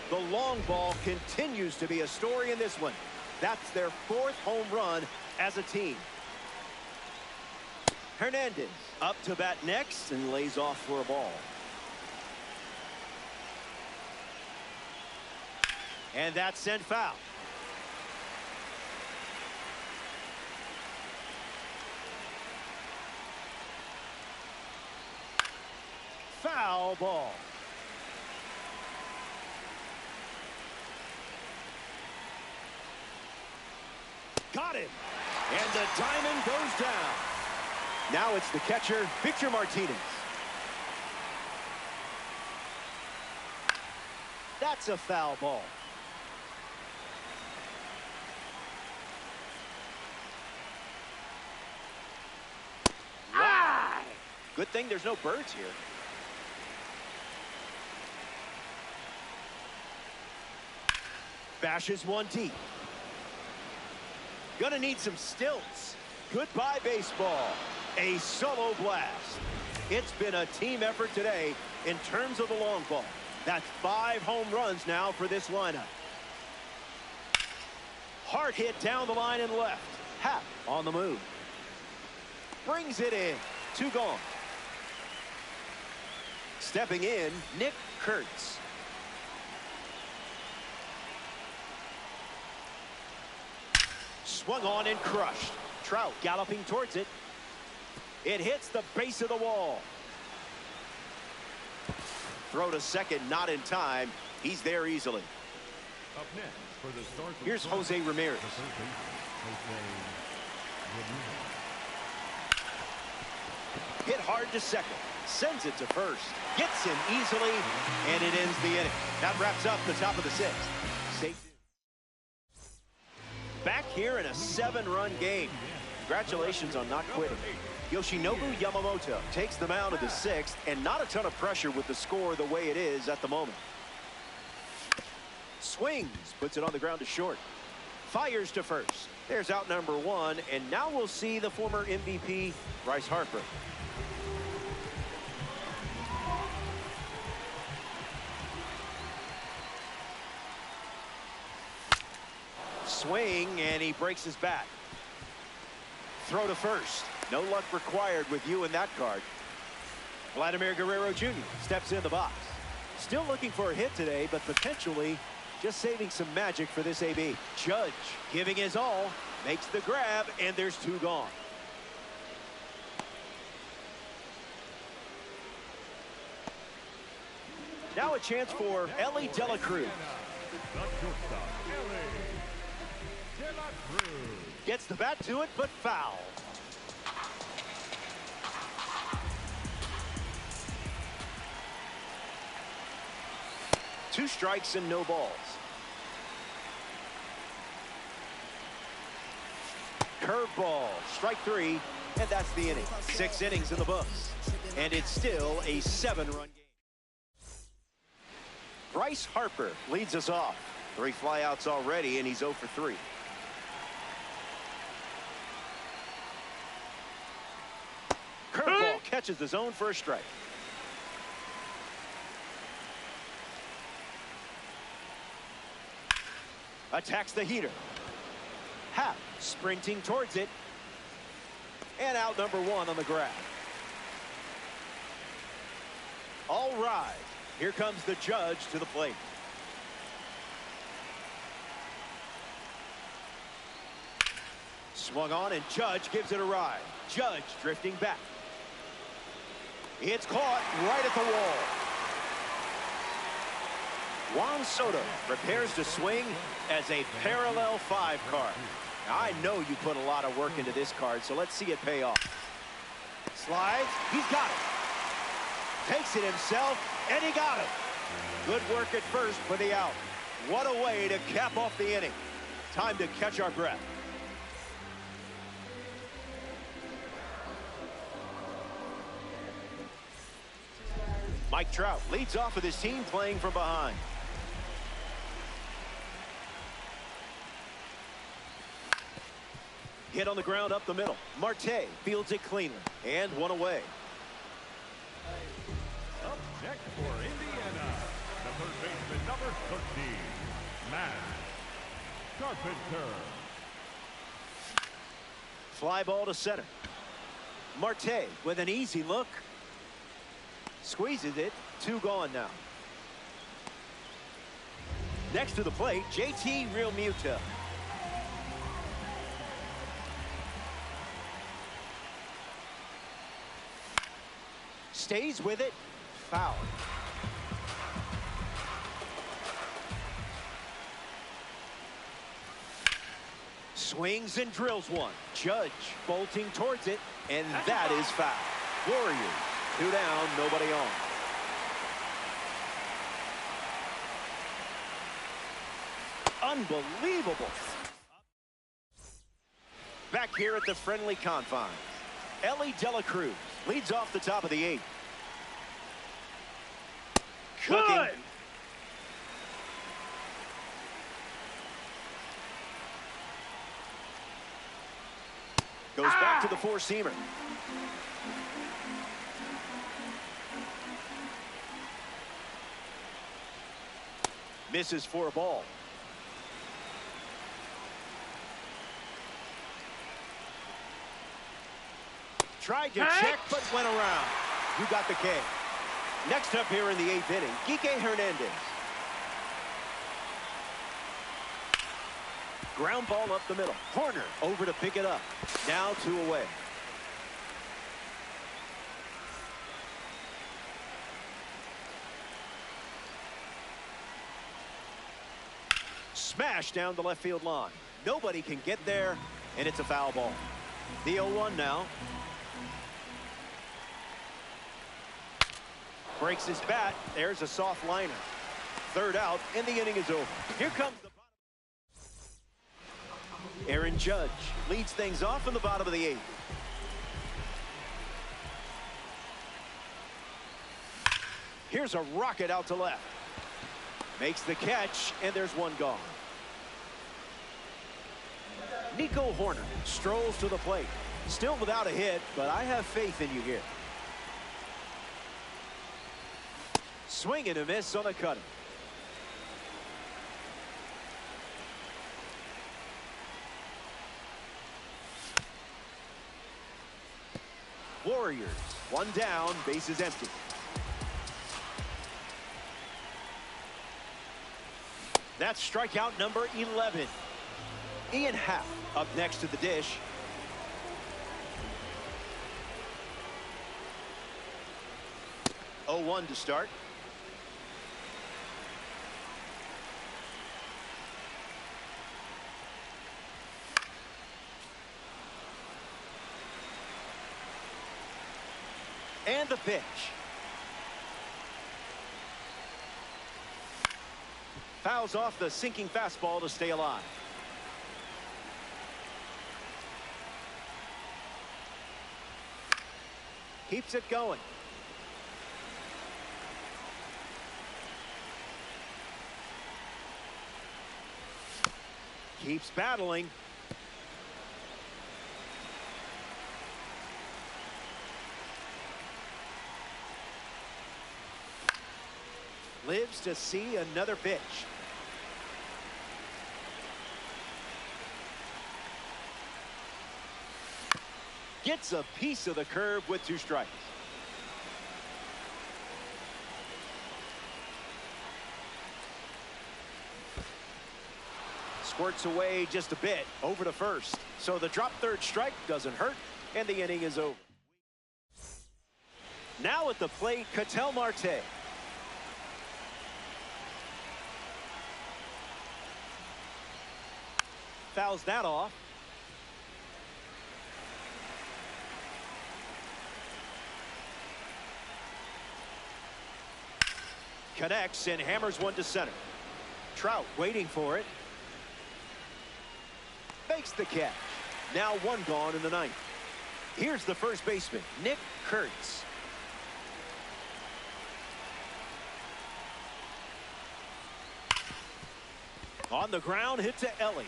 A: The long ball continues to be a story in this one. That's their 4th home run as a team. Hernandez up to bat next and lays off for a ball. And that's sent foul. Foul ball. Got him. And the diamond goes down. Now it's the catcher, Victor Martinez. That's a foul ball. Wow. Good thing there's no birds here. Bashes one deep. Gonna need some stilts. Goodbye baseball. A solo blast. It's been a team effort today in terms of the long ball. That's 5 home runs now for this lineup. Hard hit down the line and left. Happ on the move. Brings it in. 2 gone. Stepping in, Nick Kurtz. Swung on and crushed. Trout galloping towards it. It hits the base of the wall. Throw to second, not in time. He's there easily.
B: Up next for the start.
A: Here's Jose Ramirez. Hit hard to second. Sends it to first. Gets him easily, and it ends the inning. That wraps up the top of the 6th. Stay tuned. Back here in a 7-run game. Congratulations on not quitting. Yoshinobu Yamamoto takes the mound of the 6th, and not a ton of pressure with the score the way it is at the moment. Swings, puts it on the ground to short. Fires to first. There's out number 1, and now we'll see the former MVP, Bryce Harper. Swing, and he breaks his bat. Throw to first. No luck required with you in that card. Vladimir Guerrero Jr. steps in the box. Still looking for a hit today, but potentially just saving some magic for this AB. Judge giving his all, makes the grab, and there's 2 gone. Now a chance for Elly De La Cruz. Gets the bat to it, but foul. Two strikes and no balls. Curveball, strike 3, and that's the inning. 6 innings in the books, and it's still a 7-run game. Bryce Harper leads us off. 3 flyouts already, and he's 0 for 3. Curveball catches the zone for a strike. Attacks the heater. Happ sprinting towards it. And out number 1 on the grab. All right. Here comes the Judge to the plate. Swung on, and Judge gives it a ride. Judge drifting back. It's caught right at the wall. Juan Soto prepares to swing as a parallel 5 card. Now, I know you put a lot of work into this card, so let's see it pay off. Slides, he's got it. Takes it himself, and he got it. Good work at first for the out. What a way to cap off the inning. Time to catch our breath. Mike Trout leads off with his team playing from behind. Hit on the ground up the middle. Marte fields it cleanly, and 1 away.
B: Up next for Indiana, the third baseman, number 13, Matt Carpenter.
A: Fly ball to center. Marte with an easy look. Squeezes it. 2 gone now. Next to the plate, JT Realmuto. Stays with it. Foul. Swings and drills 1. Judge bolting towards it, and that is foul. Warriors 2 down, nobody on. Unbelievable. Back here at the friendly confines, Elly De La Cruz leads off the top of the 8th. Good. Goes back to the 4-seamer. Misses for a ball. Tried to check, but went around. You got the K. Next up here in the 8th inning, Kike Hernandez. Ground ball up the middle. Horner over to pick it up. Now 2 away. Smash down the left field line. Nobody can get there, and it's a foul ball. The 0-1 now. Breaks his bat. There's a soft liner. 3rd out, and the inning is over. Here comes the bottom. Aaron Judge leads things off in the bottom of the 8th. Here's a rocket out to left. Makes the catch, and there's one gone. Nico Hoerner strolls to the plate. Still without a hit, but I have faith in you here. Swing and a miss on the cutter. Warriors, one down, bases empty. That's strikeout number 11. Ian Happ up next to the dish. Oh, 1 to start. And the pitch. Fouls off the sinking fastball to stay alive. Keeps it going. Keeps battling. Lives to see another pitch. Gets a piece of the curve with 2 strikes. Squirts away just a bit over to first. So the drop third strike doesn't hurt, and the inning is over. Now at the plate, Ketel Marte. Fouls that off. Connects and hammers one to center. Trout waiting for it. Makes the catch. Now 1 gone in the 9th. Here's the first baseman, Nick Kurtz. On the ground, hit to Elly.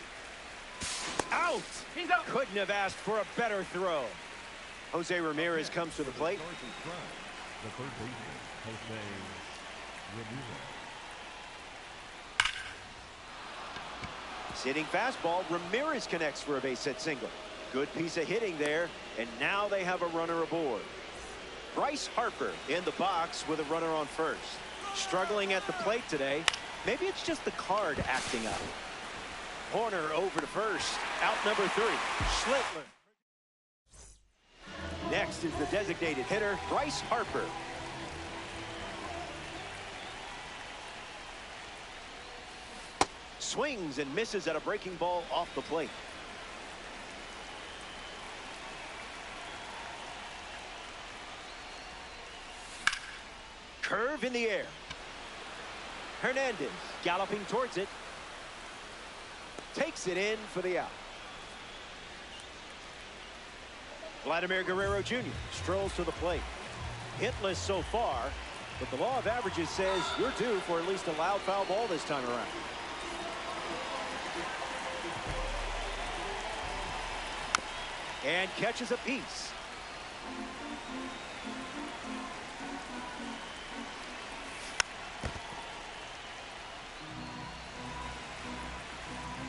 A: Out!
C: He's out.
A: Couldn't have asked for a better throw. Jose Ramirez comes to the plate.
B: The third baseman, Jose Ramirez.
A: Sitting fastball, Ramirez connects for a base hit single. Good piece of hitting there, and now they have a runner aboard. Bryce Harper in the box with a runner on first. Struggling at the plate today. Maybe it's just the card acting up. Hoerner over to first. Out number 3. Schlittler. Next is the designated hitter, Bryce Harper. Swings and misses at a breaking ball off the plate. Curve in the air. Hernandez galloping towards it. Takes it in for the out. Vladimir Guerrero Jr. strolls to the plate. Hitless so far, but the law of averages says you're due for at least a loud foul ball this time around. And catches a piece.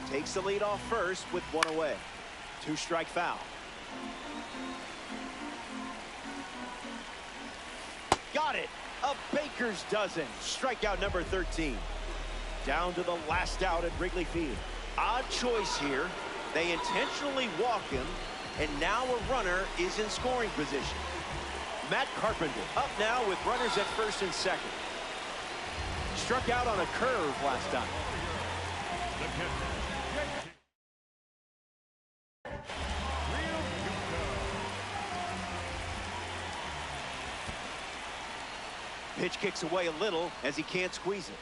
A: Takes the lead off first with 1 away. 2-strike foul. Got it. A baker's dozen. Strikeout number 13. Down to the last out at Wrigley Field. Odd choice here. They intentionally walk him, and now a runner is in scoring position. Matt Carpenter up now with runners at first and second. Struck out on a curve last time. Pitch kicks away a little as he can't squeeze it.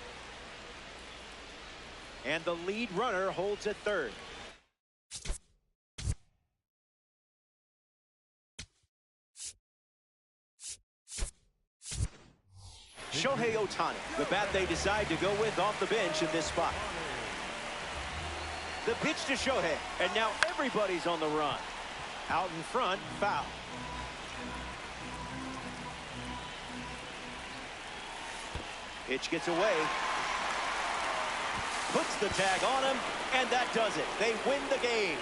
A: And the lead runner holds at third. Shohei Ohtani, the bat they decide to go with off the bench in this spot. The pitch to Shohei, and now everybody's on the run. Out in front, foul. Pitch gets away. Puts the tag on him, and that does it. They win the game.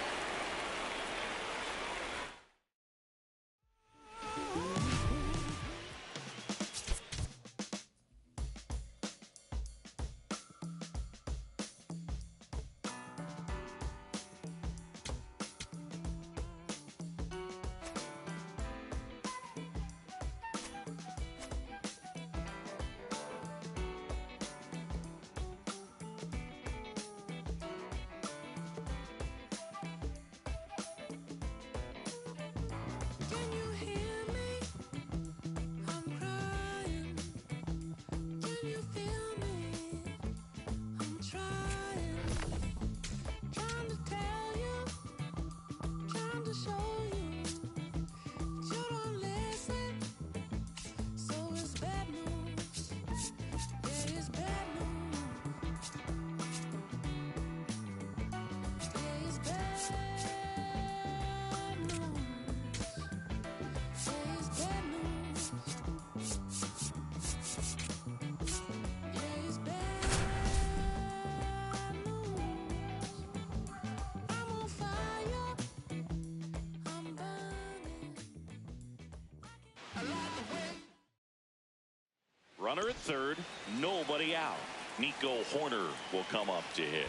E: Runner at third, nobody out. Nico Hoerner will come up to hit.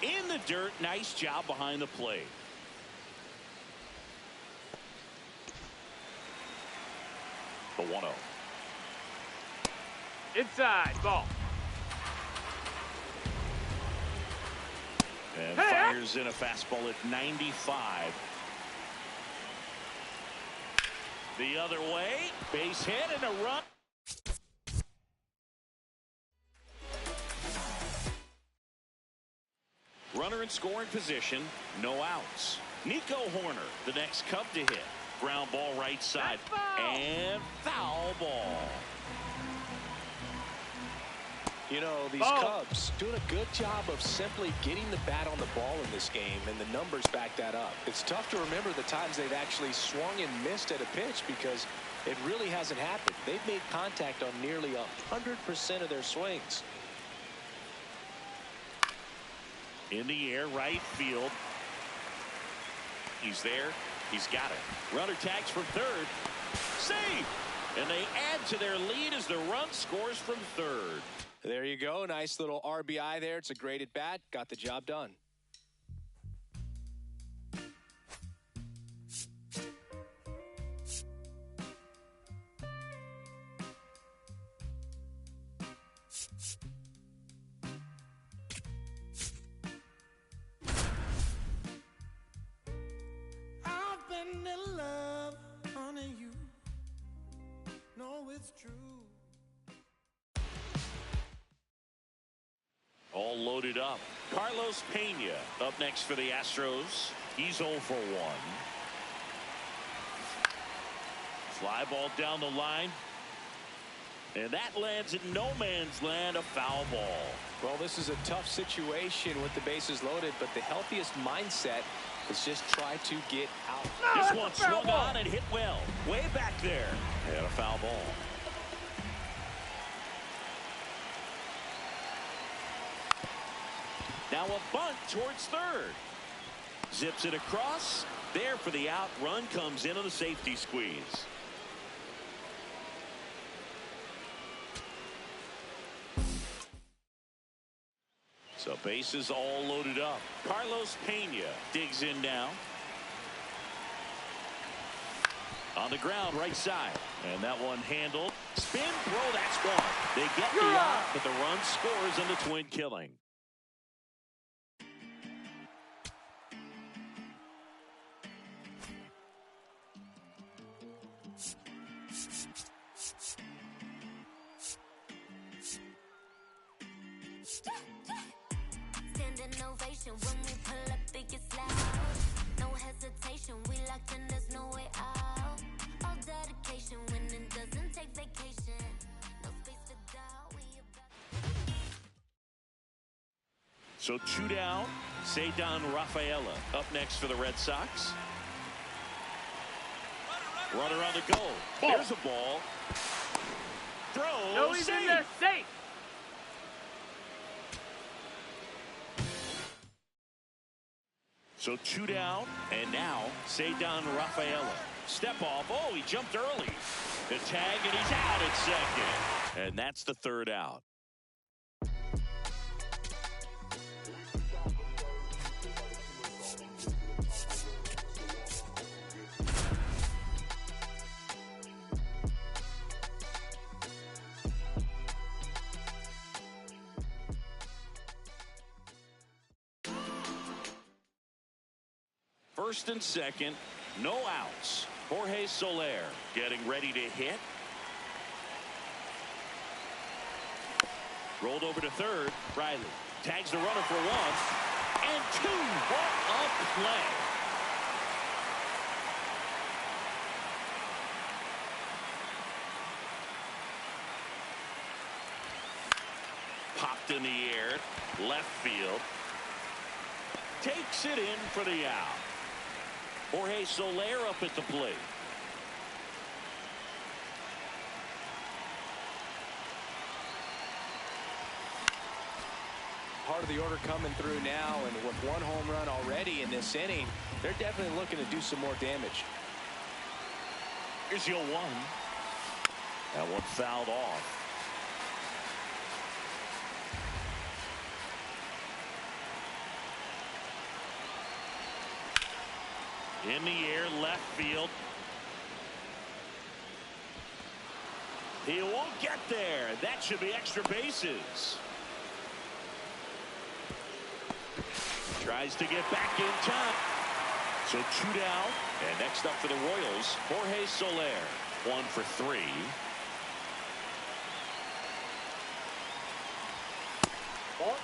E: In the dirt, nice job behind the plate. The 1-0.
C: Inside, ball.
E: And fires in a fastball at 95. The other way, base hit and a run. Runner in scoring position, no outs. Nico Hoerner, the next Cub to hit. Ground ball right side. And foul ball.
F: You know, these Cubs doing a good job of simply getting the bat on the ball in this game, and the numbers back that up. It's tough to remember the times they've actually swung and missed at a pitch because it really hasn't happened. They've made contact on nearly 100% of their swings.
E: In the air, right field. He's there. He's got it. Runner tags from third. Save! And they add to their lead as the run scores from third.
F: There you go. Nice little RBI there. It's a great at bat. Got the job done.
G: I've been in love, honey, you know it's true.
E: All loaded up. Carlos Pena up next for the Astros. He's 0 for 1. Fly ball down the line. And that lands in no man's land, a foul ball.
F: Well, this is a tough situation with the bases loaded, but the healthiest mindset is just try to get out.
E: This one swung on and hit well. Way back there. And a foul ball. Now a bunt towards third. Zips it across. There for the out. Run comes in on the safety squeeze. So bases all loaded up. Carlos Pena digs in now. On the ground, right side. And that one handled. Spin throw, that's one. They get the out, but the run scores in the twin killing.
H: When we pull up, it gets loud. No hesitation, we locked in, there's no way out. All dedication when it doesn't take vacation.
E: So 2 down. Ceddanne Rafaela up next for the Red Sox. Runner on the goal. There's a ball. Throw.
C: No, he's in there safe.
E: So 2 down, and now Ceddanne Rafaela. Step off. Oh, he jumped early. The tag, and he's out at second. And that's the 3rd out. First and second, no outs. Jorge Soler getting ready to hit. Rolled over to third. Riley tags the runner for 1 and 2. What a play. Popped in the air. Left field. Takes it in for the out. Jorge Soler up at the plate.
F: Part of the order coming through now, and with 1 home run already in this inning, they're definitely looking to do some more damage.
E: Here's your 1. That one fouled off. In the air, left field. He won't get there. That should be extra bases. Tries to get back in time. So 2 down. And next up for the Royals, Jorge Soler. 1 for 3.
C: Ball.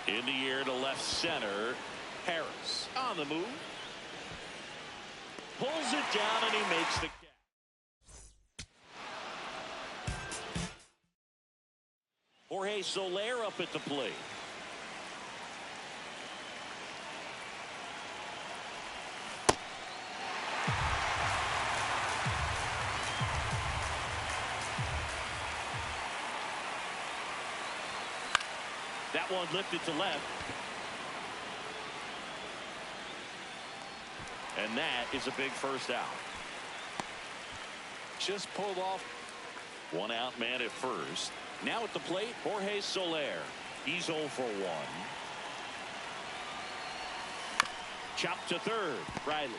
E: In the air to left center. Harris on the move. Pulls it down, and he makes the catch. Jorge Soler up at the plate. That one lifted to left. And that is a big first out.
F: Just pulled off.
E: 1 out man at first. Now at the plate, Jorge Soler. He's 0 for 1. Chopped to third. Riley.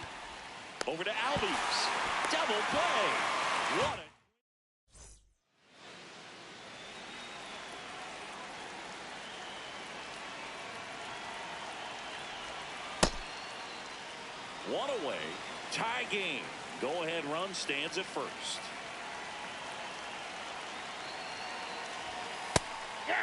E: Over to Albies. Double play. What a one away. Tie game. Go-ahead run stands at first.
C: Yeah.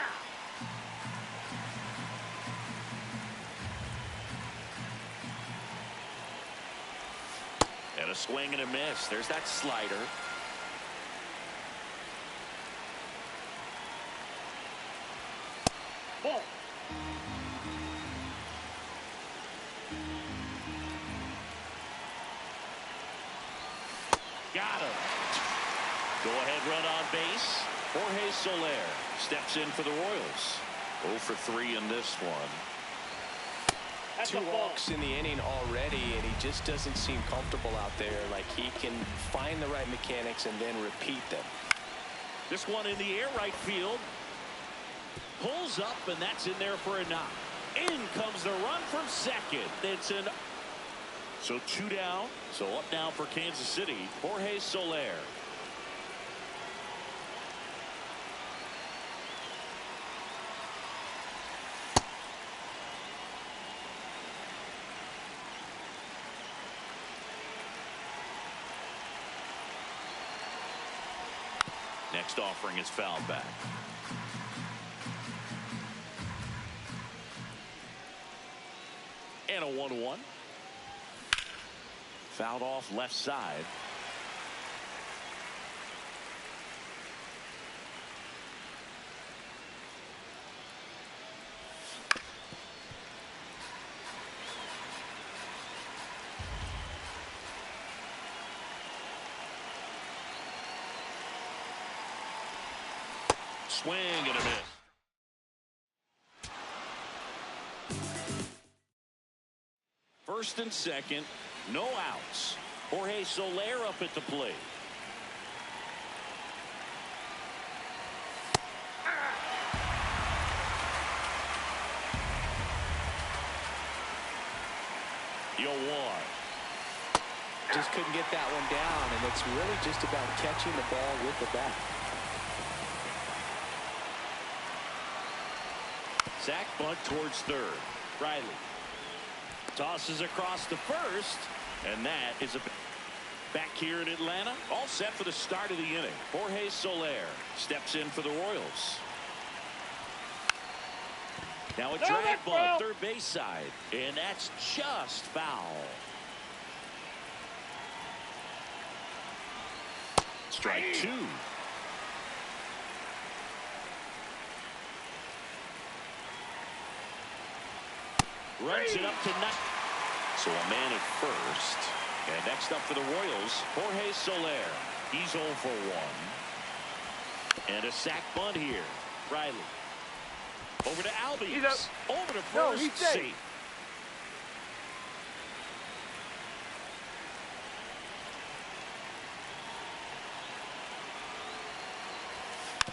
E: And a swing and a miss. There's that slider.
C: Ball.
E: Got him. Go-ahead run on base. Jorge Soler steps in for the Royals. 0 for 3 in this one.
C: That's
F: 2
C: a ball.
F: walks in the inning already, and he just doesn't seem comfortable out there. Like he can find the right mechanics and then repeat them.
E: This one in the air, right field. Pulls up, and that's in there for a knock. In comes the run from second. It's an... So 2 down. So up now for Kansas City, Jorge Soler. Next offering is fouled back. And a 1-1. Fouled off left side. Swing and a miss. First and second, no outs. Jorge Soler up at the plate. Yo, one.
F: Just couldn't get that one down, and it's really just about catching the ball with the bat.
E: Sack bunt towards third. Riley tosses across to first, and that is back here in Atlanta. All set for the start of the inning. Jorge Soler steps in for the Royals. Now a drag ball third base side, and that's just foul. Strike two. Runs it up to net. So a man at first. And next up for the Royals, Jorge Soler. He's 0 for 1. And a sack bunt here. Riley. Over to Albies. Over to first.
C: He's
E: safe.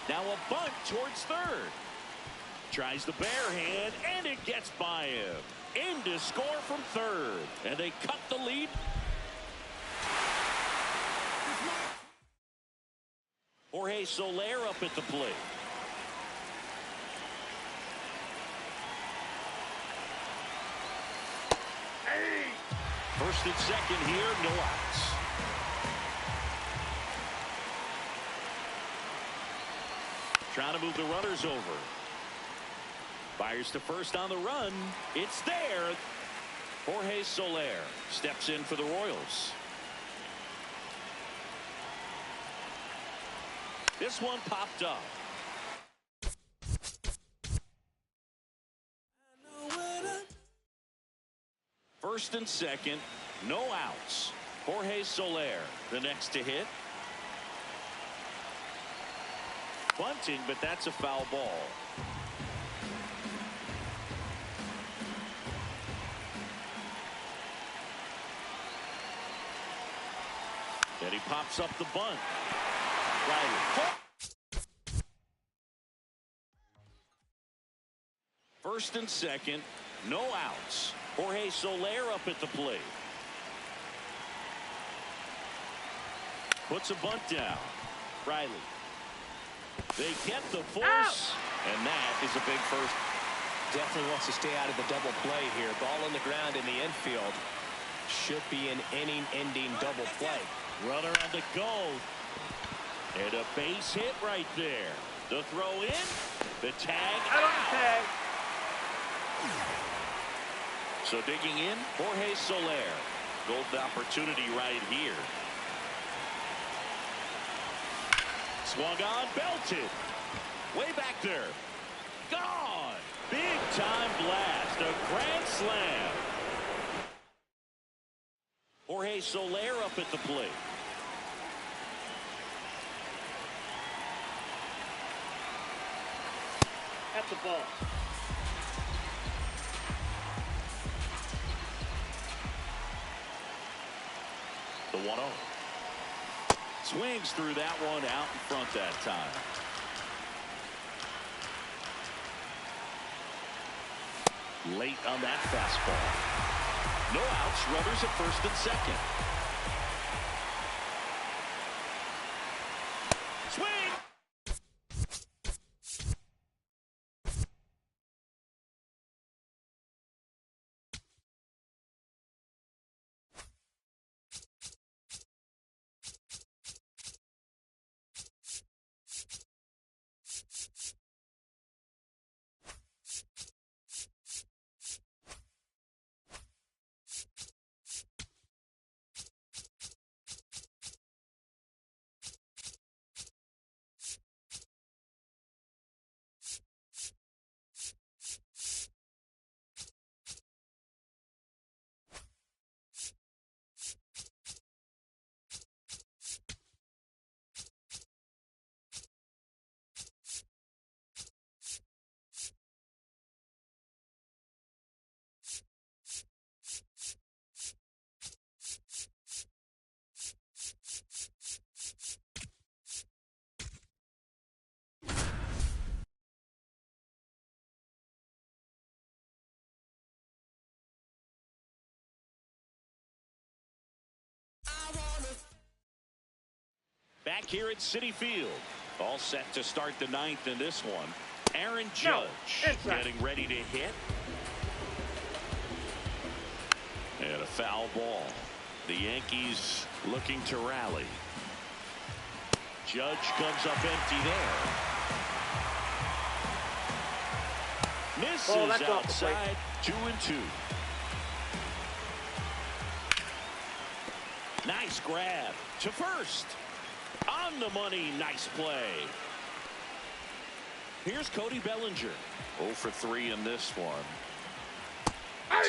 E: Now a bunt towards third. Tries the bare hand, and it gets by him. In to score from third. And they cut the lead. Jorge Soler up at the plate. First and second here, no outs. Trying to move the runners over. Fires to first on the run. It's there. Jorge Soler steps in for the Royals. This one popped up. First and second, no outs. Jorge Soler, the next to hit. Bunting, but that's a foul ball. And he pops up the bunt. Riley. First and second, no outs. Jorge Soler up at the plate. Puts a bunt down. Riley. They get the force, and that is a big first.
F: Definitely wants to stay out of the double play here. Ball on the ground in the infield. Should be an inning-ending double play.
E: Runner on the go. And a base hit right there. The throw in. The tag out. So digging in, Jorge Soler. Golden opportunity right here. Swung on, belted. Way back there. Gone. Big time blast. A grand slam. Jorge Soler up at the plate.
C: At the ball.
E: The 1-0. Swings through that one out in front that time. Late on that fastball. No outs, runners at first and second. Swing! Back here at Citi Field. All set to start the ninth in this one. Aaron Judge getting ready to hit. And a foul ball. The Yankees looking to rally. Judge comes up empty there. Misses outside. 2-2. Nice grab to first. On the money. Nice play. Here's Cody Bellinger. 0 for 3 in this one.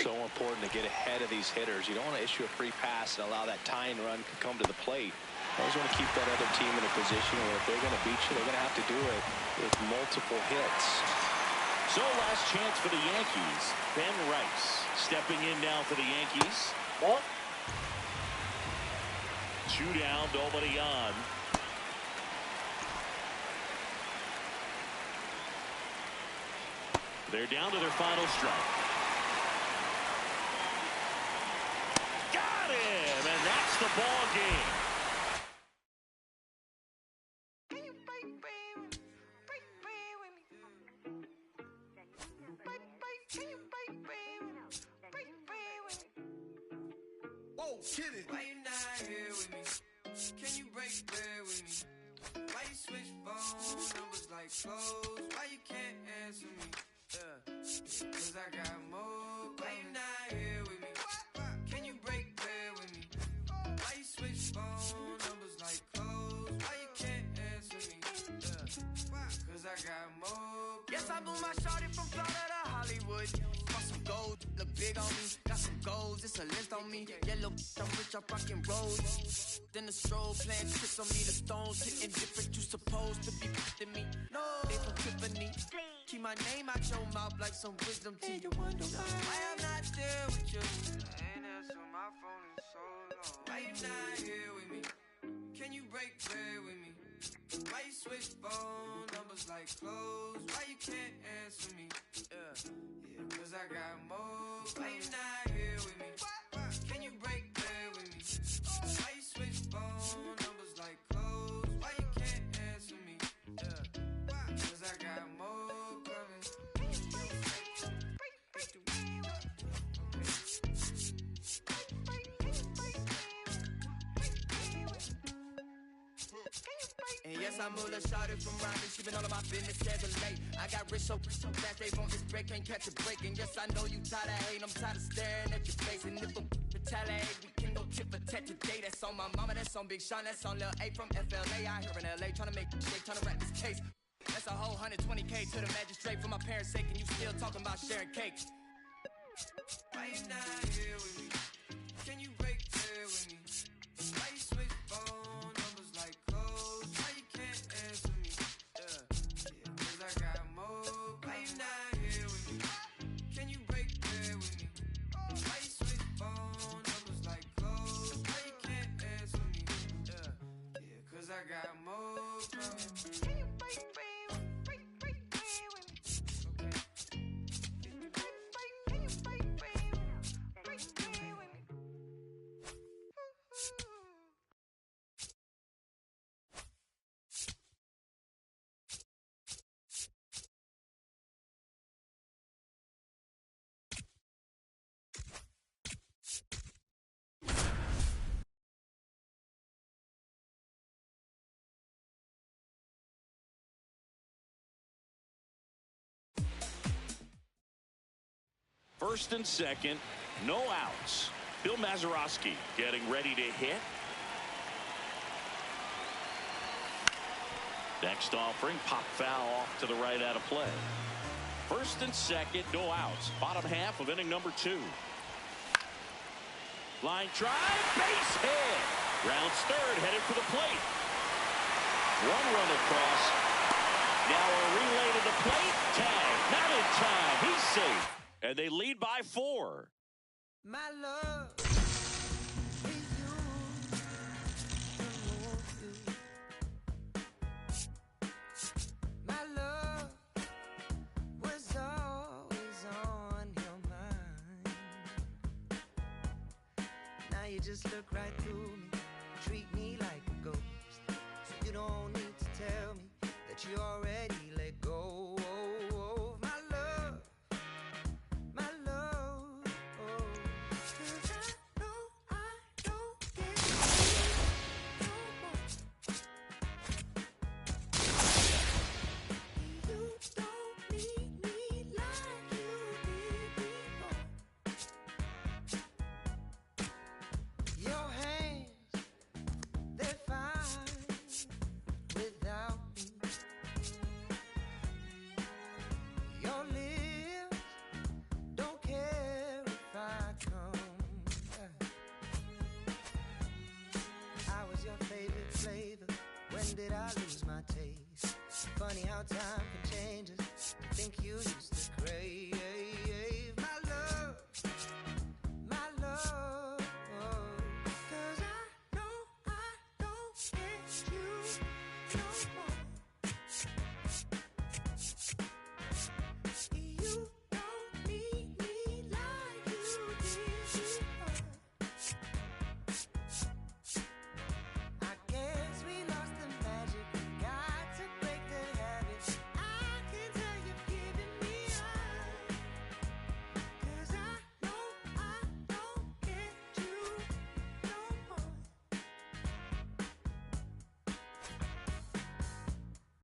F: So important to get ahead of these hitters. You don't want to issue a free pass and allow that tying run to come to the plate. You always want to keep that other team in a position where if they're going to beat you, they're going to have to do it with multiple hits.
E: So last chance for the Yankees. Ben Rice stepping in now for the Yankees.
C: Ball.
E: 2 down, nobody on. They're down to their final strike. Got him, and that's the ball game.
G: Whoa, get it. Why you not here with me? Can you break bread with me? Why you switch phone numbers like clothes? Why you can't answer me? Cause I got more. Why you not here with me? Can you break bread with me? Why you switch phone numbers like clothes? Why you can't answer me? Cause I got more. Yes, I moved my shorty from Florida to Hollywood. Got some gold, look big on me. Got some goals, it's a list on me. Yellow, I'm rich, I'm rockin' roads. Then the strobe playing tricks on me. The stones hitting different, you supposed to be than me. No, they from Tiffany. Keep my name out your mouth like some wisdom teeth. You wonder why I'm not there with you. I ain't answer my phone in so long. Why you not here with me? Can you break bread with me? Why you switch phone numbers like clothes? Why you can't answer me? Cause I got more. Why you not here with me? Can you break bread with me? Why you switch phone numbers like clothes? Why you can't answer me? Cause I got more coming. And yes, I moved a shawty from Raleigh. She been all of my business, schedule late. I got rich so fast they won't this break, can't catch a break. And yes, I know you tired of hating, I'm tired of staring at your face. And if I'm retaliate, we can go tit for tat today. That's on my mama, that's on Big Sean, that's on Lil A from FLA. Out here in LA, trying to make shake, trying to wrap this case. That's a whole 120K to the magistrate for my parents' sake. And you still talking about sharing cake. Why you not here with me? Can you break bread with me? Why you switch phone numbers like clothes? Why you can't answer me? Cause I got more. Why you not here with me? Can you break bread with me? Why you switch phone numbers like clothes? Why you can't answer me? Cause I got more coming. Can you break bread with me? Break bread with me? Okay. Can you break bread with me? Break bread with me?
E: First and second, no outs. Bill Mazeroski getting ready to hit. Next offering, pop foul off to the right out of play. First and second, no outs. Bottom half of inning number 2. Line drive, base hit. Rounds third, headed for the plate. One run across. Now a relay to the plate. Tag, not in time. He's safe. And they lead by 4.
G: My love is you. My love was always on your mind. Now you just look right through me, treat me like a ghost. So did I lose my taste? Funny how time can change us. I think you used to crave my love, my love. 'Cause I know it's you no more.